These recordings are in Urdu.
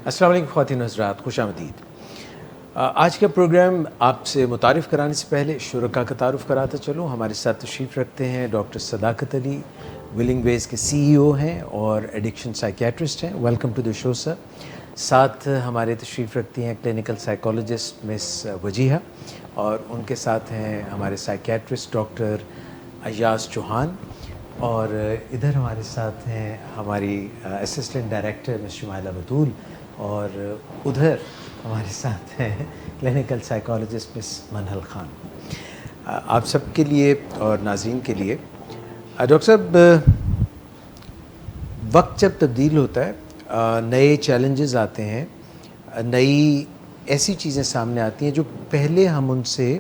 السلام علیکم خواتین و حضرات، خوش آمدید۔ آج کا پروگرام آپ سے متعارف کرانے سے پہلے شرکاء کا تعارف کراتا چلوں۔ ہمارے ساتھ تشریف رکھتے ہیں ڈاکٹر صداقت علی، ولنگ ویز کے CEO ہیں اور ایڈکشن سائیکیٹرسٹ ہیں۔ ویلکم ٹو دی شو سر۔ ساتھ ہمارے تشریف رکھتی ہیں کلینکل سائیکالوجسٹ مس وجیہہ، اور ان کے ساتھ ہیں ہمارے سائیکیٹرسٹ ڈاکٹر ایاز چوہان، اور ادھر ہمارے ساتھ ہیں ہماری اسسٹنٹ ڈائریکٹر مس شمائلہ بطول، اور ادھر ہمارے ساتھ ہیں کلینکل سائیکالوجسٹ مس منہل خان۔ آپ سب کے لیے اور ناظرین کے لیے ڈاکٹر صاحب، وقت جب تبدیل ہوتا ہے، نئے چیلنجز آتے ہیں، نئی ایسی چیزیں سامنے آتی ہیں جو پہلے ہم ان سے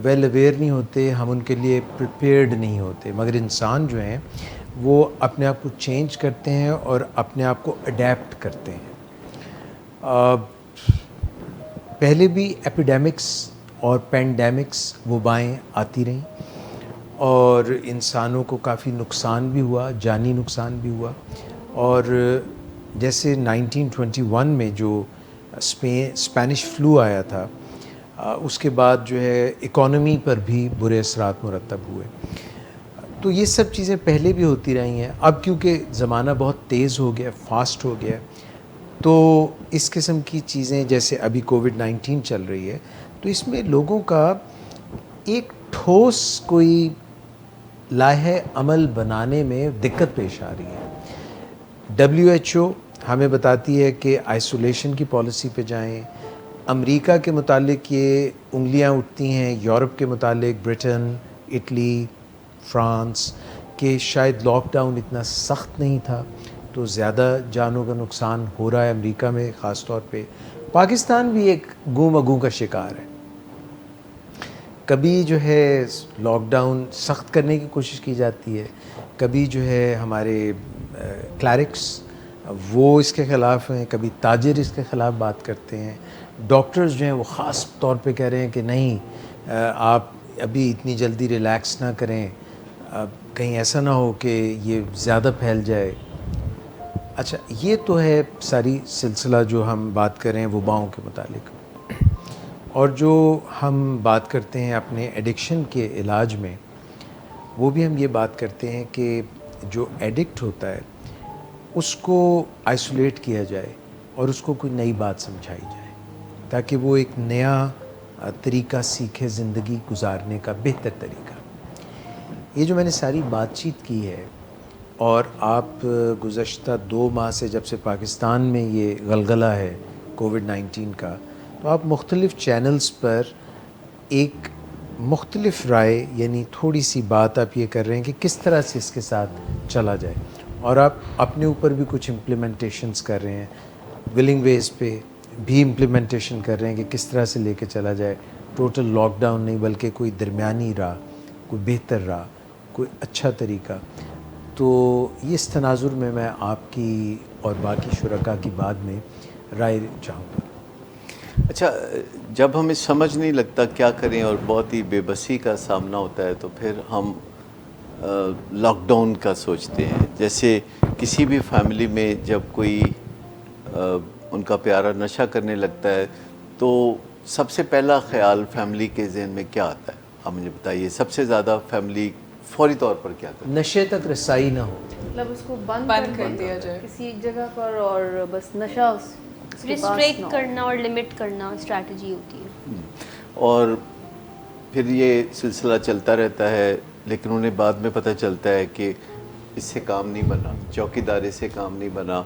ویل اویئر نہیں ہوتے، ہم ان کے لیے پریپیئرڈ نہیں ہوتے، مگر انسان جو ہیں وہ اپنے آپ کو چینج کرتے ہیں اور اپنے آپ کو اڈیپٹ کرتے ہیں۔ پہلے بھی ایپیڈیمکس اور پینڈیمکس وبائیں آتی رہیں اور انسانوں کو کافی نقصان بھی ہوا، جانی نقصان بھی ہوا، اور جیسے 1921 میں جو اسپینش فلو آیا تھا، اس کے بعد جو ہے اکانومی پر بھی برے اثرات مرتب ہوئے۔ تو یہ سب چیزیں پہلے بھی ہوتی رہی ہیں۔ اب کیونکہ زمانہ بہت تیز ہو گیا، فاسٹ ہو گیا، تو اس قسم کی چیزیں جیسے ابھی کووڈ-19 چل رہی ہے، تو اس میں لوگوں کا ایک ٹھوس کوئی لائحہ عمل بنانے میں دقت پیش آ رہی ہے۔ WHO ہمیں بتاتی ہے کہ آئسولیشن کی پالیسی پہ جائیں، امریکہ کے متعلق یہ انگلیاں اٹھتی ہیں، یورپ کے متعلق برٹن، اٹلی، فرانس، کہ شاید لاک ڈاؤن اتنا سخت نہیں تھا تو زیادہ جانوں کا نقصان ہو رہا ہے امریکہ میں خاص طور پہ۔ پاکستان بھی ایک گوں مگوں کا شکار ہے۔ کبھی جو ہے لاک ڈاؤن سخت کرنے کی کوشش کی جاتی ہے، کبھی جو ہے ہمارے کلرکس وہ اس کے خلاف ہیں، کبھی تاجر اس کے خلاف بات کرتے ہیں، ڈاکٹرز جو ہیں وہ خاص طور پہ کہہ رہے ہیں کہ نہیں، آپ ابھی اتنی جلدی ریلیکس نہ کریں، کہیں ایسا نہ ہو کہ یہ زیادہ پھیل جائے۔ اچھا، یہ تو ہے ساری سلسلہ جو ہم بات کر رہے ہیں وباؤں کے متعلق، اور جو ہم بات کرتے ہیں اپنے ایڈکشن کے علاج میں، وہ بھی ہم یہ بات کرتے ہیں کہ جو ایڈکٹ ہوتا ہے اس کو آئسولیٹ کیا جائے اور اس کو کوئی نئی بات سمجھائی جائے تاکہ وہ ایک نیا طریقہ سیکھے زندگی گزارنے کا، بہتر طریقہ۔ یہ جو میں نے ساری بات چیت کی ہے، اور آپ گزشتہ 2 ماہ سے جب سے پاکستان میں یہ غلغلہ ہے کووڈ-19 کا، تو آپ مختلف چینلز پر ایک مختلف رائے، یعنی تھوڑی سی بات آپ یہ کر رہے ہیں کہ کس طرح سے اس کے ساتھ چلا جائے، اور آپ اپنے اوپر بھی کچھ امپلیمنٹیشنز کر رہے ہیں، ولنگ ویز پہ بھی امپلیمنٹیشن کر رہے ہیں کہ کس طرح سے لے کے چلا جائے، ٹوٹل لاک ڈاؤن نہیں بلکہ کوئی درمیانی راہ، کوئی بہتر راہ، کوئی اچھا طریقہ۔ تو اس تناظر میں آپ کی اور باقی شرکاء کی بعد میں رائے چاہوں گا۔ اچھا، جب ہمیں سمجھ نہیں لگتا کیا کریں اور بہت ہی بے بسی کا سامنا ہوتا ہے تو پھر ہم لاک ڈاؤن کا سوچتے ہیں۔ جیسے کسی بھی فیملی میں جب کوئی ان کا پیارا نشہ کرنے لگتا ہے تو سب سے پہلا خیال فیملی کے ذہن میں کیا آتا ہے؟ آپ مجھے بتائیے، سب سے زیادہ فیملی فوری طور پر کیا کرتی ہے؟ نشے تک رسائی نہ ہو، مطلب اس کو بند کر دیا جائے کسی ایک جگہ پر، اور بس نشہ ریسٹریکٹ کرنا اور لمٹ کرنا اسٹریٹجی ہوتی ہے۔ اور پھر یہ سلسلہ چلتا رہتا ہے، لیکن انہیں بعد میں پتہ چلتا ہے کہ اس سے کام نہیں بنا، چوکی دارے سے کام نہیں بنا،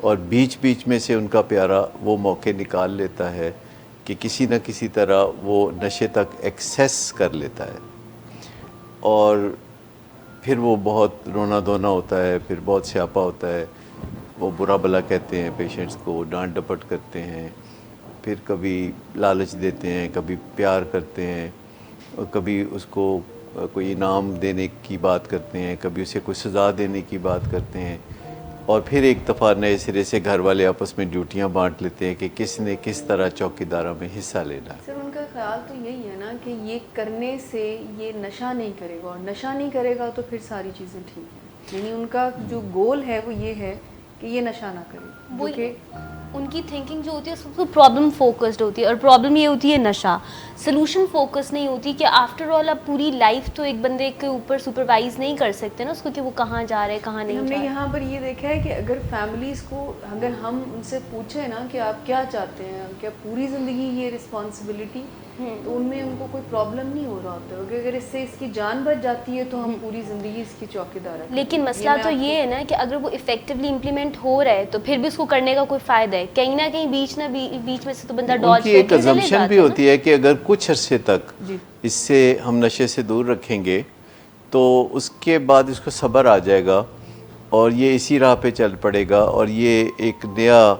اور بیچ بیچ میں سے ان کا پیارا وہ موقع نکال لیتا ہے کہ کسی نہ کسی طرح وہ نشے تک ایکسیس کر لیتا ہے، اور پھر وہ بہت رونا دھونا ہوتا ہے، پھر بہت سیاپا ہوتا ہے، وہ برا بھلا کہتے ہیں پیشنٹس کو، ڈانٹ ڈپٹ کرتے ہیں، پھر کبھی لالچ دیتے ہیں، کبھی پیار کرتے ہیں، اور کبھی اس کو کوئی انعام دینے کی بات کرتے ہیں، کبھی اسے کوئی سزا دینے کی بات کرتے ہیں، اور پھر ایک دفعہ نئے سرے سے گھر والے آپس میں ڈیوٹیاں بانٹ لیتے ہیں کہ کس نے کس طرح چوکی دارہ میں حصہ لینا ہے۔ سر ان کا خیال تو یہی ہے نا کہ یہ کرنے سے یہ نشہ نہیں کرے گا، اور نشہ نہیں کرے گا تو پھر ساری چیزیں ٹھیک ہیں، یعنی ان کا جو گول ہے وہ یہ ہے کہ یہ نشہ نہ کرے. جو کہ ان کی تھنکنگ جو ہوتی ہے سب کو پرابلم فوکسڈ ہوتی ہے, اور پرابلم یہ ہوتی ہے نشہ, سلوشن فوکس نہیں ہوتی کہ آفٹر آل آپ پوری لائف تو ایک بندے کے اوپر سپروائز نہیں کر سکتے نا اس کو کہ وہ کہاں جا رہے کہاں نہیں ہم جا نے رہے. یہاں پر یہ دیکھا ہے کہ اگر فیملیز کو, اگر ہم ان سے پوچھیں نا کہ آپ کیا چاہتے ہیں, کیا پوری زندگی یہ رسپانسبلٹی, تو ان میں ان کو کوئی پرابلم نہیں ہو رہا ہوتا ہے, اگر اس سے اس کی جان بچ جاتی ہے تو ہم پوری زندگی اس کی چوکیدار ہیں. لیکن مسئلہ تو یہ ہے نا کہ اگر وہ افیکٹولی امپلیمنٹ ہو رہا ہے تو پھر بھی اس کو کرنے کا کوئی فائدہ ہے, کہیں نہ کہیں بیچ میں سے تو بندہ ڈاج کی ایک ازمپشن بھی ہوتی ہے کہ اگر کچھ عرصے تک اس سے ہم نشے سے دور رکھیں گے تو اس کے بعد اس کو صبر آ جائے گا اور یہ اسی راہ پہ چل پڑے گا, اور یہ ایک نیا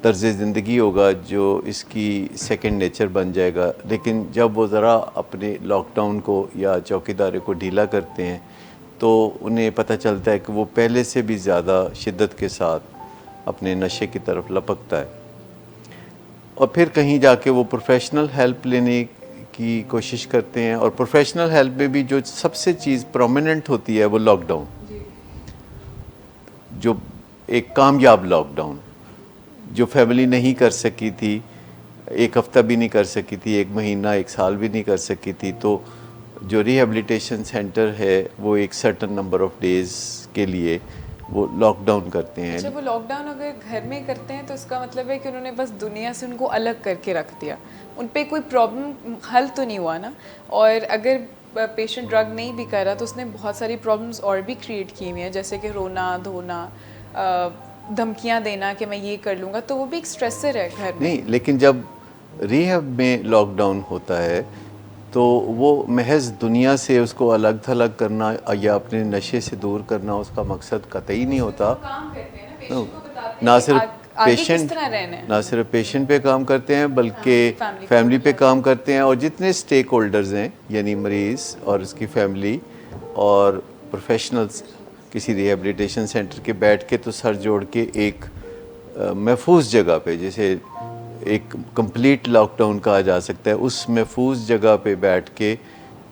طرز زندگی ہوگا جو اس کی سیکنڈ نیچر بن جائے گا. لیکن جب وہ ذرا اپنے لاک ڈاؤن کو یا چوکیداری کو ڈھیلا کرتے ہیں تو انہیں پتہ چلتا ہے کہ وہ پہلے سے بھی زیادہ شدت کے ساتھ اپنے نشے کی طرف لپکتا ہے, اور پھر کہیں جا کے وہ پروفیشنل ہیلپ لینے کی کوشش کرتے ہیں. اور پروفیشنل ہیلپ میں بھی جو سب سے چیز پرومیننٹ ہوتی ہے وہ لاک ڈاؤن, جو ایک کامیاب لاک ڈاؤن جو فیملی نہیں کر سکی تھی, ایک ہفتہ بھی نہیں کر سکی تھی, ایک مہینہ ایک سال بھی نہیں کر سکی تھی, تو جو ریہیبلیٹیشن سینٹر ہے وہ ایک سرٹن نمبر آف ڈیز کے لیے وہ لاک ڈاؤن کرتے ہیں. جب وہ لاک ڈاؤن اگر گھر میں کرتے ہیں تو اس کا مطلب ہے کہ انہوں نے بس دنیا سے ان کو الگ کر کے رکھ دیا, ان پہ کوئی پرابلم حل تو نہیں ہوا نا. اور اگر پیشنٹ ڈرگ نہیں بھی کر رہا تو اس نے بہت ساری پرابلمس اور بھی کریٹ کی ہوئی ہیں, جیسے کہ رونا دھونا, دھمکیاں دینا کہ میں یہ کر لوں گا, تو وہ بھی ایک اسٹریسر ہے گھر میں. نہیں, لیکن جب ریہب میں لاک ڈاؤن ہوتا ہے تو وہ محض دنیا سے اس کو الگ تھلگ کرنا یا اپنے نشے سے دور کرنا اس کا مقصد قطعی نہیں ہوتا. نہ صرف پیشنٹ پہ کام کرتے ہیں بلکہ فیملی پہ کام کرتے ہیں, اور جتنے اسٹیک ہولڈرز ہیں یعنی مریض اور اس کی فیملی اور پروفیشنلز کسی ریہیبلیٹیشن سینٹر کے بیٹھ کے تو سر جوڑ کے ایک محفوظ جگہ پہ, جیسے ایک کمپلیٹ لاک ڈاؤن کہا جا سکتا ہے, اس محفوظ جگہ پہ بیٹھ کے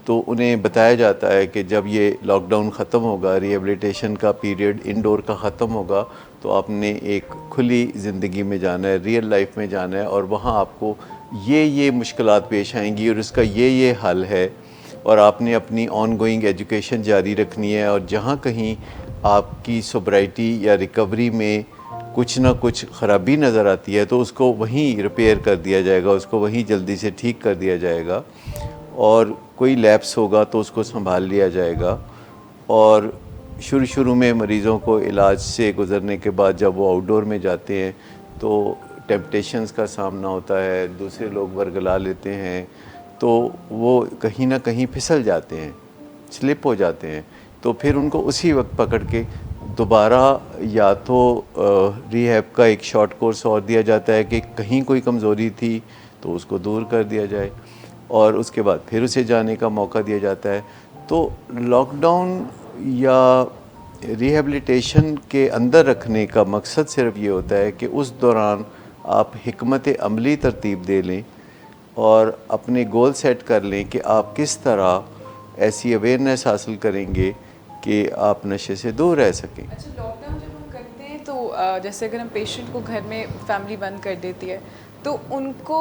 تو انہیں بتایا جاتا ہے کہ جب یہ لاک ڈاؤن ختم ہوگا, ریہیبلیٹیشن کا پیریڈ انڈور کا ختم ہوگا, تو آپ نے ایک کھلی زندگی میں جانا ہے, ریئل لائف میں جانا ہے, اور وہاں آپ کو یہ مشکلات پیش آئیں گی اور اس کا یہ حل ہے, اور آپ نے اپنی آن گوئنگ ایجوکیشن جاری رکھنی ہے, اور جہاں کہیں آپ کی سوبرائٹی یا ریکوری میں کچھ نہ کچھ خرابی نظر آتی ہے تو اس کو وہیں ریپیئر کر دیا جائے گا, اس کو وہیں جلدی سے ٹھیک کر دیا جائے گا, اور کوئی لیپس ہوگا تو اس کو سنبھال لیا جائے گا. اور شروع میں مریضوں کو علاج سے گزرنے کے بعد جب وہ آؤٹ ڈور میں جاتے ہیں تو ٹیمپٹیشنز کا سامنا ہوتا ہے, دوسرے لوگ ورگلا لیتے ہیں, تو وہ کہیں نہ کہیں پھسل جاتے ہیں, سلپ ہو جاتے ہیں, تو پھر ان کو اسی وقت پکڑ کے دوبارہ یا تو ریہیب کا ایک شارٹ کورس اور دیا جاتا ہے کہ کہیں کوئی کمزوری تھی تو اس کو دور کر دیا جائے, اور اس کے بعد پھر اسے جانے کا موقع دیا جاتا ہے. تو لاک ڈاؤن یا ریہیبلیٹیشن کے اندر رکھنے کا مقصد صرف یہ ہوتا ہے کہ اس دوران آپ حکمت عملی ترتیب دے لیں اور اپنے گول سیٹ کر لیں کہ آپ کس طرح ایسی اویئرنیس حاصل کریں گے کہ آپ نشے سے دور رہ سکیں. اچھا, لاک ڈاؤن جب ہم کرتے ہیں تو جیسے اگر ہم پیشنٹ کو گھر میں فیملی بند کر دیتی ہے تو ان کو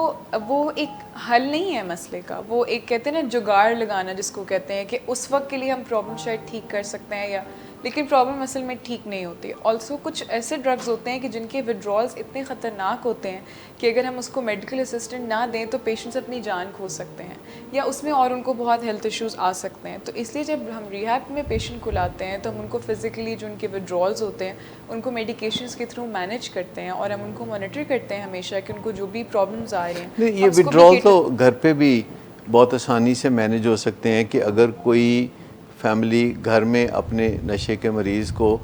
وہ ایک حل نہیں ہے مسئلے کا, وہ ایک کہتے ہیں نا جگاڑ لگانا جس کو کہتے ہیں, کہ اس وقت کے لیے ہم پرابلم شاید ٹھیک کر سکتے ہیں, یا لیکن پرابلم اصل میں ٹھیک نہیں ہوتی. آلسو کچھ ایسے ڈرگز ہوتے ہیں کہ جن کے ودرالز اتنے خطرناک ہوتے ہیں کہ اگر ہم اس کو میڈیکل اسسٹنٹ نہ دیں تو پیشنٹس اپنی جان کھو سکتے ہیں, یا اس میں اور ان کو بہت ہیلتھ ایشوز آ سکتے ہیں. تو اس لیے جب ہم ریہیب میں پیشنٹ کو لاتے ہیں تو ہم ان کو فزیکلی جو ان کے ودرالز ہوتے ہیں ان کو میڈیکیشنز کے تھرو مینیج کرتے ہیں, اور ہم ان کو مانیٹر کرتے ہیں ہمیشہ کہ ان کو جو بھی پرابلمز آ رہے ہیں. یہ ودرال تو گھر پہ بھی بہت آسانی سے مینیج ہو سکتے ہیں کہ اگر کوئی فیملی گھر میں اپنے نشے کے مریض کو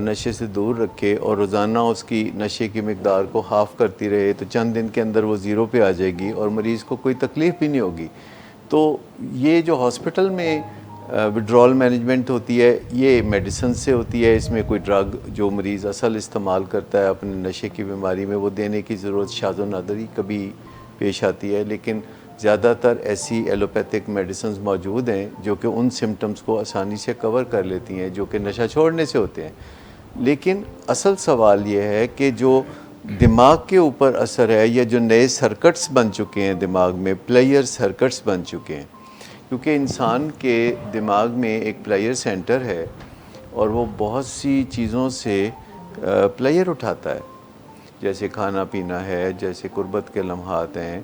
نشے سے دور رکھے اور روزانہ اس کی نشے کی مقدار کو ہاف کرتی رہے تو چند دن کے اندر وہ 0 پہ آ جائے گی اور مریض کو کوئی تکلیف بھی نہیں ہوگی. تو یہ جو ہاسپٹل میں وڈرال مینجمنٹ ہوتی ہے یہ میڈیسن سے ہوتی ہے, اس میں کوئی ڈرگ جو مریض اصل استعمال کرتا ہے اپنے نشے کی بیماری میں وہ دینے کی ضرورت شاذ و نادر کبھی پیش آتی ہے, لیکن زیادہ تر ایسی ایلوپیتھک میڈیسنز موجود ہیں جو کہ ان سمٹمز کو آسانی سے کور کر لیتی ہیں جو کہ نشہ چھوڑنے سے ہوتے ہیں. لیکن اصل سوال یہ ہے کہ جو دماغ کے اوپر اثر ہے یا جو نئے سرکٹس بن چکے ہیں دماغ میں، پلیئر سرکٹس بن چکے ہیں، کیونکہ انسان کے دماغ میں ایک پلیئر سینٹر ہے اور وہ بہت سی چیزوں سے پلیئر اٹھاتا ہے، جیسے کھانا پینا ہے، جیسے قربت کے لمحات ہیں،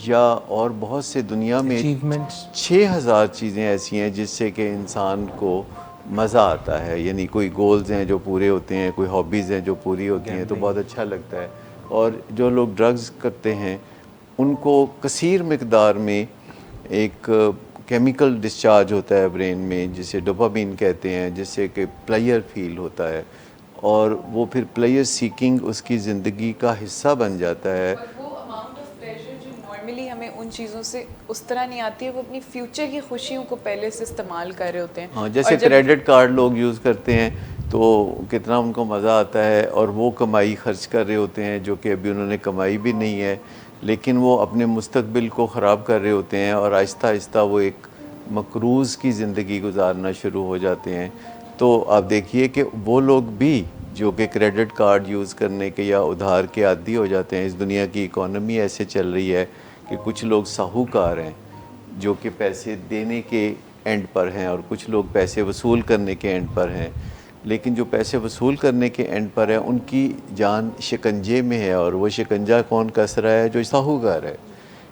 یا اور بہت سے دنیا میں Achievements. 6000 چیزیں ایسی ہیں جس سے کہ انسان کو مزہ آتا ہے. یعنی کوئی گولز ہیں جو پورے ہوتے ہیں، کوئی ہابیز ہیں جو پوری ہوتی ہیں تو بہت اچھا لگتا ہے. اور جو لوگ ڈرگز کرتے ہیں ان کو کثیر مقدار میں ایک کیمیکل ڈسچارج ہوتا ہے برین میں جسے ڈوپامین کہتے ہیں، جس سے کہ پلیئر فیل ہوتا ہے اور وہ پھر پلیئر سیکنگ اس کی زندگی کا حصہ بن جاتا ہے. اور وہ اماؤنٹ آف پلیزر جو نارملی ہمیں ان چیزوں سے اس طرح نہیں آتی ہے، وہ اپنی فیوچر کی خوشیوں کو پہلے سے استعمال کر رہے ہوتے ہیں. ہاں، جیسے کریڈٹ کارڈ لوگ یوز کرتے ہیں تو کتنا ان کو مزہ آتا ہے اور وہ کمائی خرچ کر رہے ہوتے ہیں جو کہ ابھی انہوں نے کمائی بھی نہیں ہے، لیکن وہ اپنے مستقبل کو خراب کر رہے ہوتے ہیں اور آہستہ آہستہ وہ ایک مقروض کی زندگی گزارنا شروع ہو جاتے ہیں. تو آپ دیکھیے کہ وہ لوگ بھی جو کہ کریڈٹ کارڈ یوز کرنے کے یا ادھار کے عادی ہو جاتے ہیں، اس دنیا کی اکانومی ایسے چل رہی ہے کہ کچھ لوگ ساہوکار ہیں جو کہ پیسے دینے کے اینڈ پر ہیں اور کچھ لوگ پیسے وصول کرنے کے اینڈ پر ہیں. لیکن جو پیسے وصول کرنے کے اینڈ پر ہیں ان کی جان شکنجے میں ہے، اور وہ شکنجہ کون کس رہا ہے؟ جو ساہوکار ہے.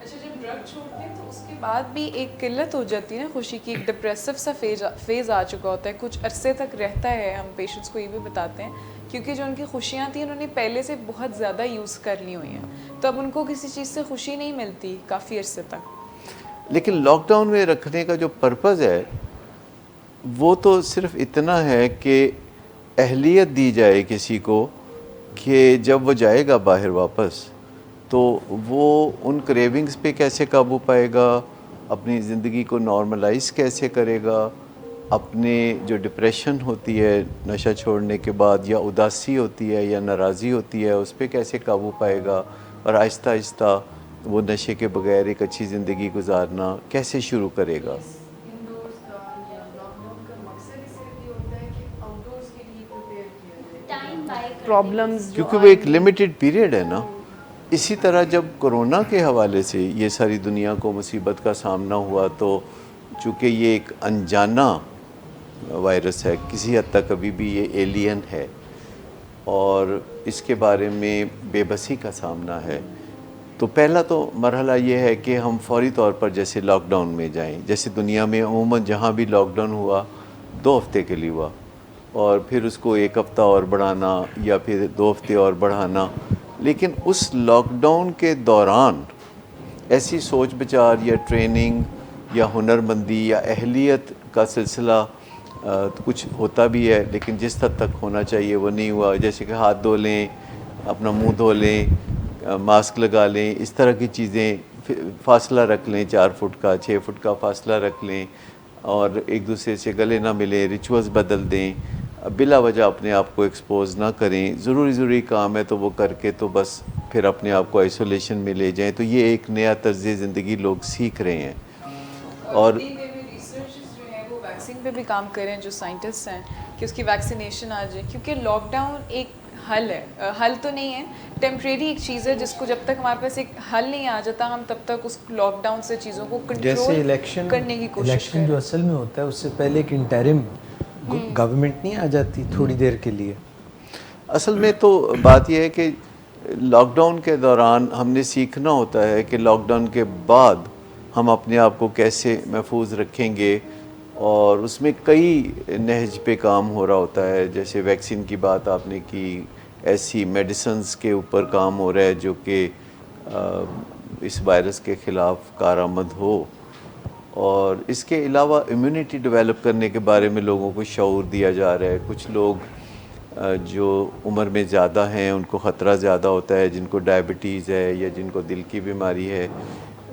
اچھا، جب ڈرگ چھوڑتے ہیں تو اس کے بعد بھی ایک قلت ہو جاتی ہے نا خوشی کی، ایک ڈپریسو سا فیز آ چکا ہوتا ہے، کچھ عرصے تک رہتا ہے. ہم پیشنٹس کو یہ بھی بتاتے ہیں کیونکہ جو ان کی خوشیاں تھیں انہوں نے پہلے سے بہت زیادہ یوز کر لی ہوئی ہیں، تو اب ان کو کسی چیز سے خوشی نہیں ملتی کافی عرصے تک. لیکن لاک ڈاؤن میں رکھنے کا جو پرپز ہے وہ تو صرف اتنا ہے کہ اہلیت دی جائے کسی کو کہ جب وہ جائے گا باہر واپس تو وہ ان کریونگز پہ کیسے قابو پائے گا، اپنی زندگی کو نارملائز کیسے کرے گا، اپنے جو ڈپریشن ہوتی ہے نشہ چھوڑنے کے بعد، یا اداسی ہوتی ہے یا ناراضی ہوتی ہے، اس پہ کیسے قابو پائے گا، اور آہستہ آہستہ وہ نشے کے بغیر ایک اچھی زندگی گزارنا کیسے شروع کرے گا. انڈورس کا یا لاک ڈاؤن کا مقصد اس سے بھی ہوتا ہے کہ آؤٹ ڈورس کے لیے پریپیئر کیا جائے پرابلمز، کیونکہ وہ ایک لمیٹڈ پیریڈ ہے نا. اسی طرح جب کرونا کے حوالے سے یہ ساری دنیا کو مصیبت کا سامنا ہوا تو چونکہ یہ ایک انجانا وائرس ہے، کسی حد تک ابھی بھی یہ ایلین ہے اور اس کے بارے میں بے بسی کا سامنا ہے، تو پہلا تو مرحلہ یہ ہے کہ ہم فوری طور پر جیسے لاک ڈاؤن میں جائیں. جیسے دنیا میں عموماً جہاں بھی لاک ڈاؤن ہوا 2 ہفتے کے لیے ہوا، اور پھر اس کو 1 ہفتہ اور بڑھانا یا پھر 2 ہفتے اور بڑھانا. لیکن اس لاک ڈاؤن کے دوران ایسی سوچ بچار یا ٹریننگ یا ہنر مندی یا اہلیت کا سلسلہ کچھ ہوتا بھی ہے، لیکن جس حد تک ہونا چاہیے وہ نہیں ہوا. جیسے کہ ہاتھ دھو لیں، اپنا منہ دھو لیں، ماسک لگا لیں، اس طرح کی چیزیں، فاصلہ رکھ لیں 4 فٹ کا 6 فٹ کا فاصلہ رکھ لیں، اور ایک دوسرے سے گلے نہ ملیں، ریچولز بدل دیں، بلا وجہ اپنے آپ کو ایکسپوز نہ کریں. ضروری کام ہے تو وہ کر کے تو بس پھر اپنے آپ کو آئسولیشن میں لے جائیں. تو یہ ایک نیا طرز زندگی لوگ سیکھ رہے ہیں. اور ریسرچز جو ہیں وہ ویکسین پہ بھی کام کر رہے ہیں، جو سائنٹسٹ ہیں، کہ اس کی ویکسینیشن آ جائے، کیونکہ لاک ڈاؤن ایک حل ہے، حل تو نہیں ہے، ٹیمپریری ایک چیز ہے جس کو جب تک ہمارے پاس ایک حل نہیں آ جاتا ہم تب تک اس لاک ڈاؤن سے چیزوں کو جیسے کنٹرول کرنے کی کوشش الیکشن جو اصل میں ہوتا ہے اس سے پہلے ایک انٹرم گورنمنٹ نہیں آ جاتی تھوڑی دیر کے لیے. اصل میں تو بات یہ ہے کہ لاک ڈاؤن کے دوران ہم نے سیکھنا ہوتا ہے کہ لاک ڈاؤن کے بعد ہم اپنے آپ کو کیسے محفوظ رکھیں گے، اور اس میں کئی نہج پہ کام ہو رہا ہوتا ہے. جیسے ویکسین کی بات آپ نے کی، ایسی میڈیسنز کے اوپر کام ہو رہا ہے جو کہ اس وائرس کے خلاف کارآمد ہو، اور اس کے علاوہ امیونٹی ڈیولپ کرنے کے بارے میں لوگوں کو شعور دیا جا رہا ہے. کچھ لوگ جو عمر میں زیادہ ہیں ان کو خطرہ زیادہ ہوتا ہے، جن کو ڈائبٹیز ہے یا جن کو دل کی بیماری ہے،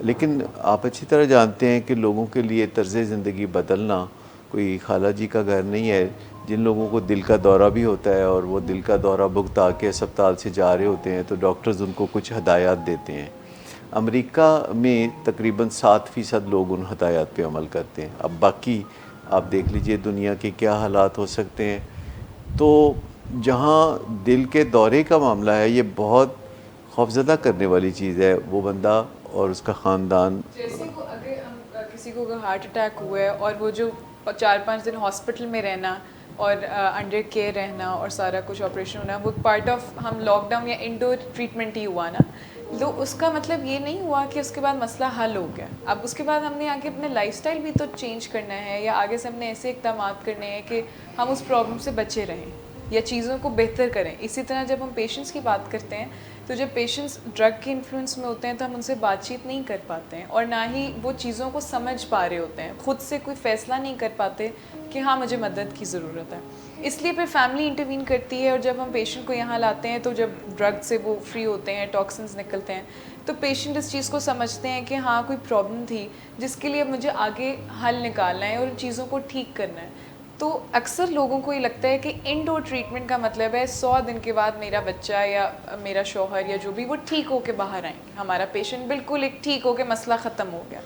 لیکن آپ اچھی طرح جانتے ہیں کہ لوگوں کے لیے طرز زندگی بدلنا کوئی خالہ جی کا گھر نہیں ہے. جن لوگوں کو دل کا دورہ بھی ہوتا ہے اور وہ دل کا دورہ بھگتا کے اسپتال سے جا رہے ہوتے ہیں تو ڈاکٹرز ان کو کچھ ہدایات دیتے ہیں. امریکہ میں تقریباً 7% لوگ ان ہدایات پہ عمل کرتے ہیں. اب باقی آپ دیکھ لیجئے دنیا کے کیا حالات ہو سکتے ہیں. تو جہاں دل کے دورے کا معاملہ ہے یہ بہت خوفزدہ کرنے والی چیز ہے. وہ بندہ اور اس کا خاندان. جیسے کو اگر ہم کسی کو ہارٹ اٹیک ہوا ہے اور وہ جو 4-5 دن ہاسپٹل میں رہنا اور انڈر کیئر رہنا اور سارا کچھ آپریشن ہونا وہ پارٹ آف ہم لاک ڈاؤن یا انڈور ٹریٹمنٹ ہی ہوا نا. تو اس کا مطلب یہ نہیں ہوا کہ اس کے بعد مسئلہ حل ہو گیا. اب اس کے بعد ہم نے آگے اپنے لائف سٹائل بھی تو چینج کرنا ہے یا آگے سے ہم نے ایسے اقدامات کرنے ہیں کہ ہم اس پرابلم سے بچے رہیں یا چیزوں کو بہتر کریں. اسی طرح جب ہم پیشنٹس کی بات کرتے ہیں تو جب پیشنٹس ڈرگ کے انفلوئنس میں ہوتے ہیں تو ہم ان سے بات چیت نہیں کر پاتے ہیں اور نہ ہی وہ چیزوں کو سمجھ پا رہے ہوتے ہیں, خود سے کوئی فیصلہ نہیں کر پاتے کہ ہاں مجھے مدد کی ضرورت ہے. اس لیے پھر فیملی انٹروین کرتی ہے اور جب ہم پیشنٹ کو یہاں لاتے ہیں تو جب ڈرگ سے وہ فری ہوتے ہیں, ٹاکسنز نکلتے ہیں, تو پیشنٹ اس چیز کو سمجھتے ہیں کہ ہاں کوئی پرابلم تھی جس کے لیے مجھے آگے حل نکالنا ہے اور ان چیزوں کو ٹھیک کرنا ہے. تو اکثر لوگوں کو یہ لگتا ہے کہ انڈور ٹریٹمنٹ کا مطلب ہے 100 دن کے بعد میرا بچہ یا میرا شوہر یا جو بھی وہ ٹھیک ہو کے باہر آئیں گے, ہمارا پیشنٹ بالکل ایک ٹھیک ہو کے مسئلہ ختم ہو گیا.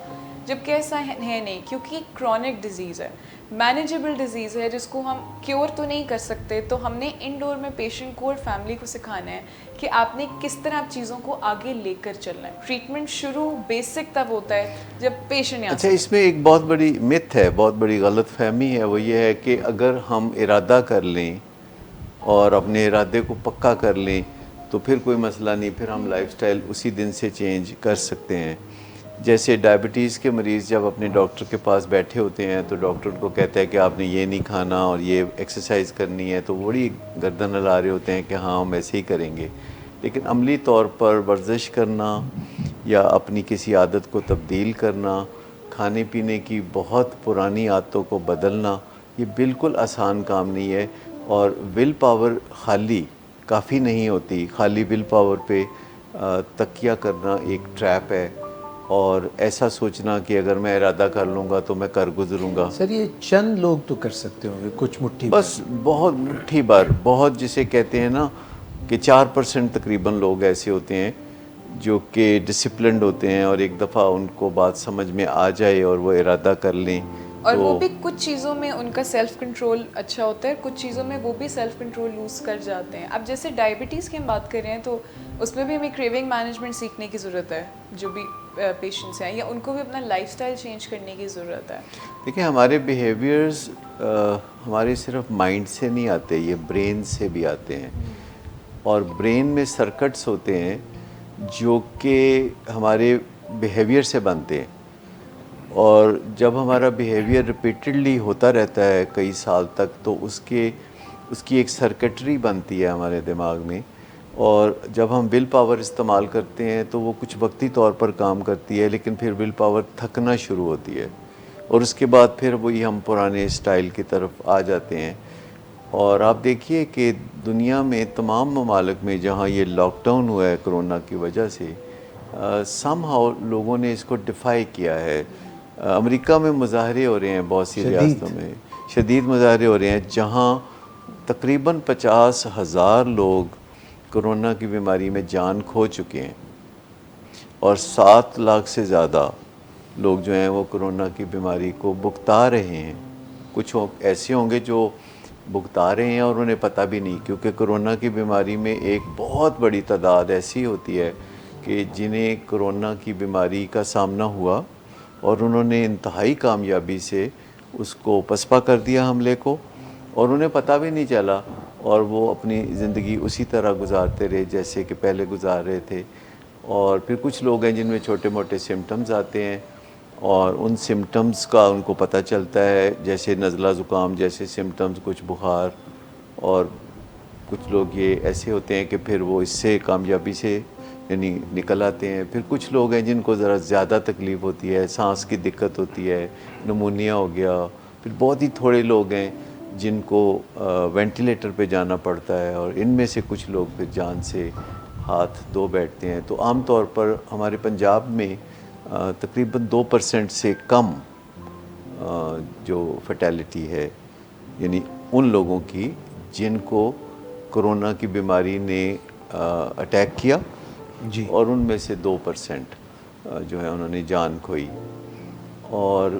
جبکہ ایسا ہے نہیں, کیونکہ ایک کرونک ڈیزیز ہے, مینیجیبل ڈیزیز ہے جس کو ہم کیور تو نہیں کر سکتے. تو ہم نے انڈور میں پیشنٹ کو اور فیملی کو سکھانا ہے کہ آپ نے کس طرح آپ چیزوں کو آگے لے کر چلنا ہے. ٹریٹمنٹ شروع بیسک تب ہوتا ہے جب پیشنٹ. اچھا, اس میں ایک بہت بڑی مت ہے, بہت بڑی غلط فہمی ہے, وہ یہ ہے کہ اگر ہم ارادہ کر لیں اور اپنے ارادے کو پکا کر لیں تو پھر کوئی مسئلہ نہیں, پھر ہم لائف سٹائل اسی دن سے چینج کر سکتے ہیں. جیسے ڈائبٹیز کے مریض جب اپنے ڈاکٹر کے پاس بیٹھے ہوتے ہیں تو ڈاکٹر کو کہتا ہے کہ آپ نے یہ نہیں کھانا اور یہ ایکسرسائز کرنی ہے, تو بڑی گردن ہلا رہے ہوتے ہیں کہ ہاں ہم ایسے ہی کریں گے. لیکن عملی طور پر ورزش کرنا یا اپنی کسی عادت کو تبدیل کرنا, کھانے پینے کی بہت پرانی عادتوں کو بدلنا, یہ بالکل آسان کام نہیں ہے. اور ول پاور خالی کافی نہیں ہوتی, خالی ول پاور پہ تکیہ کرنا ایک ٹریپ ہے, اور ایسا سوچنا کہ اگر میں ارادہ کر لوں گا تو میں کر گزروں گا. سر یہ چند لوگ تو کر سکتے ہوں گے, کچھ مٹھی بس بہت مٹھی بھر, بہت جسے کہتے ہیں نا کہ 4% تقریباً لوگ ایسے ہوتے ہیں جو کہ ڈسپلنڈ ہوتے ہیں اور ایک دفعہ ان کو بات سمجھ میں آ جائے اور وہ ارادہ کر لیں. اور وہ بھی کچھ چیزوں میں ان کا سیلف کنٹرول اچھا ہوتا ہے, کچھ چیزوں میں وہ بھی سیلف کنٹرول لوز کر جاتے ہیں. اب جیسے ڈائبٹیز کی ہم بات کر رہے ہیں تو اس میں بھی ہمیں کریونگ مینجمنٹ سیکھنے کی ضرورت ہے. جو بھی پیشنٹس ہیں یا ان کو بھی اپنا لائف سٹائل چینج کرنے کی ضرورت ہے. دیکھیں, ہمارے بیہیویئرز ہمارے صرف مائنڈ سے نہیں آتے, یہ برین سے بھی آتے ہیں. اور برین میں سرکٹس ہوتے ہیں جو کہ ہمارے بیہیویئر سے بنتے ہیں, اور جب ہمارا بیہیویئر ریپیٹڈلی ہوتا رہتا ہے کئی سال تک تو اس کی ایک سرکٹری بنتی ہے ہمارے دماغ میں, اور جب ہم ول پاور استعمال کرتے ہیں تو وہ کچھ وقتی طور پر کام کرتی ہے, لیکن پھر ول پاور تھکنا شروع ہوتی ہے اور اس کے بعد پھر وہی ہم پرانے اسٹائل کی طرف آ جاتے ہیں. اور آپ دیکھیے کہ دنیا میں تمام ممالک میں جہاں یہ لاک ڈاؤن ہوا ہے کرونا کی وجہ سے, سم ہاؤ لوگوں نے اس کو ڈیفائی کیا ہے. امریکہ میں مظاہرے ہو رہے ہیں, بہت سی ریاستوں میں شدید مظاہرے ہو رہے ہیں جہاں تقریباً 50,000 لوگ کرونا کی بیماری میں جان کھو چکے ہیں, اور 7 لاکھ سے زیادہ لوگ جو ہیں وہ کرونا کی بیماری کو بھگتا رہے ہیں. کچھ ایسے ہوں گے جو بھگتا رہے ہیں اور انہیں پتہ بھی نہیں, کیونکہ کرونا کی بیماری میں ایک بہت بڑی تعداد ایسی ہوتی ہے کہ جنہیں کرونا کی بیماری کا سامنا ہوا اور انہوں نے انتہائی کامیابی سے اس کو پسپا کر دیا حملے کو, اور انہیں پتہ بھی نہیں چلا, اور وہ اپنی زندگی اسی طرح گزارتے رہے جیسے کہ پہلے گزار رہے تھے. اور پھر کچھ لوگ ہیں جن میں چھوٹے موٹے سمٹمز آتے ہیں اور ان سمٹمز کا ان کو پتہ چلتا ہے, جیسے نزلہ زکام جیسے سمٹمز, کچھ بخار, اور کچھ لوگ یہ ایسے ہوتے ہیں کہ پھر وہ اس سے کامیابی سے یعنی نکل آتے ہیں. پھر کچھ لوگ ہیں جن کو ذرا زیادہ تکلیف ہوتی ہے, سانس کی دقت ہوتی ہے, نمونیا ہو گیا. پھر بہت ہی تھوڑے لوگ ہیں جن کو وینٹیلیٹر پہ جانا پڑتا ہے, اور ان میں سے کچھ لوگ پھر جان سے ہاتھ دھو بیٹھتے ہیں. تو عام طور پر ہمارے پنجاب میں تقریباً 2% سے کم جو فیٹیلٹی ہے یعنی ان لوگوں کی جن کو کرونا کی بیماری نے اٹیک کیا, جی, اور ان میں سے 2% جو ہے انہوں نے جان کھوئی. اور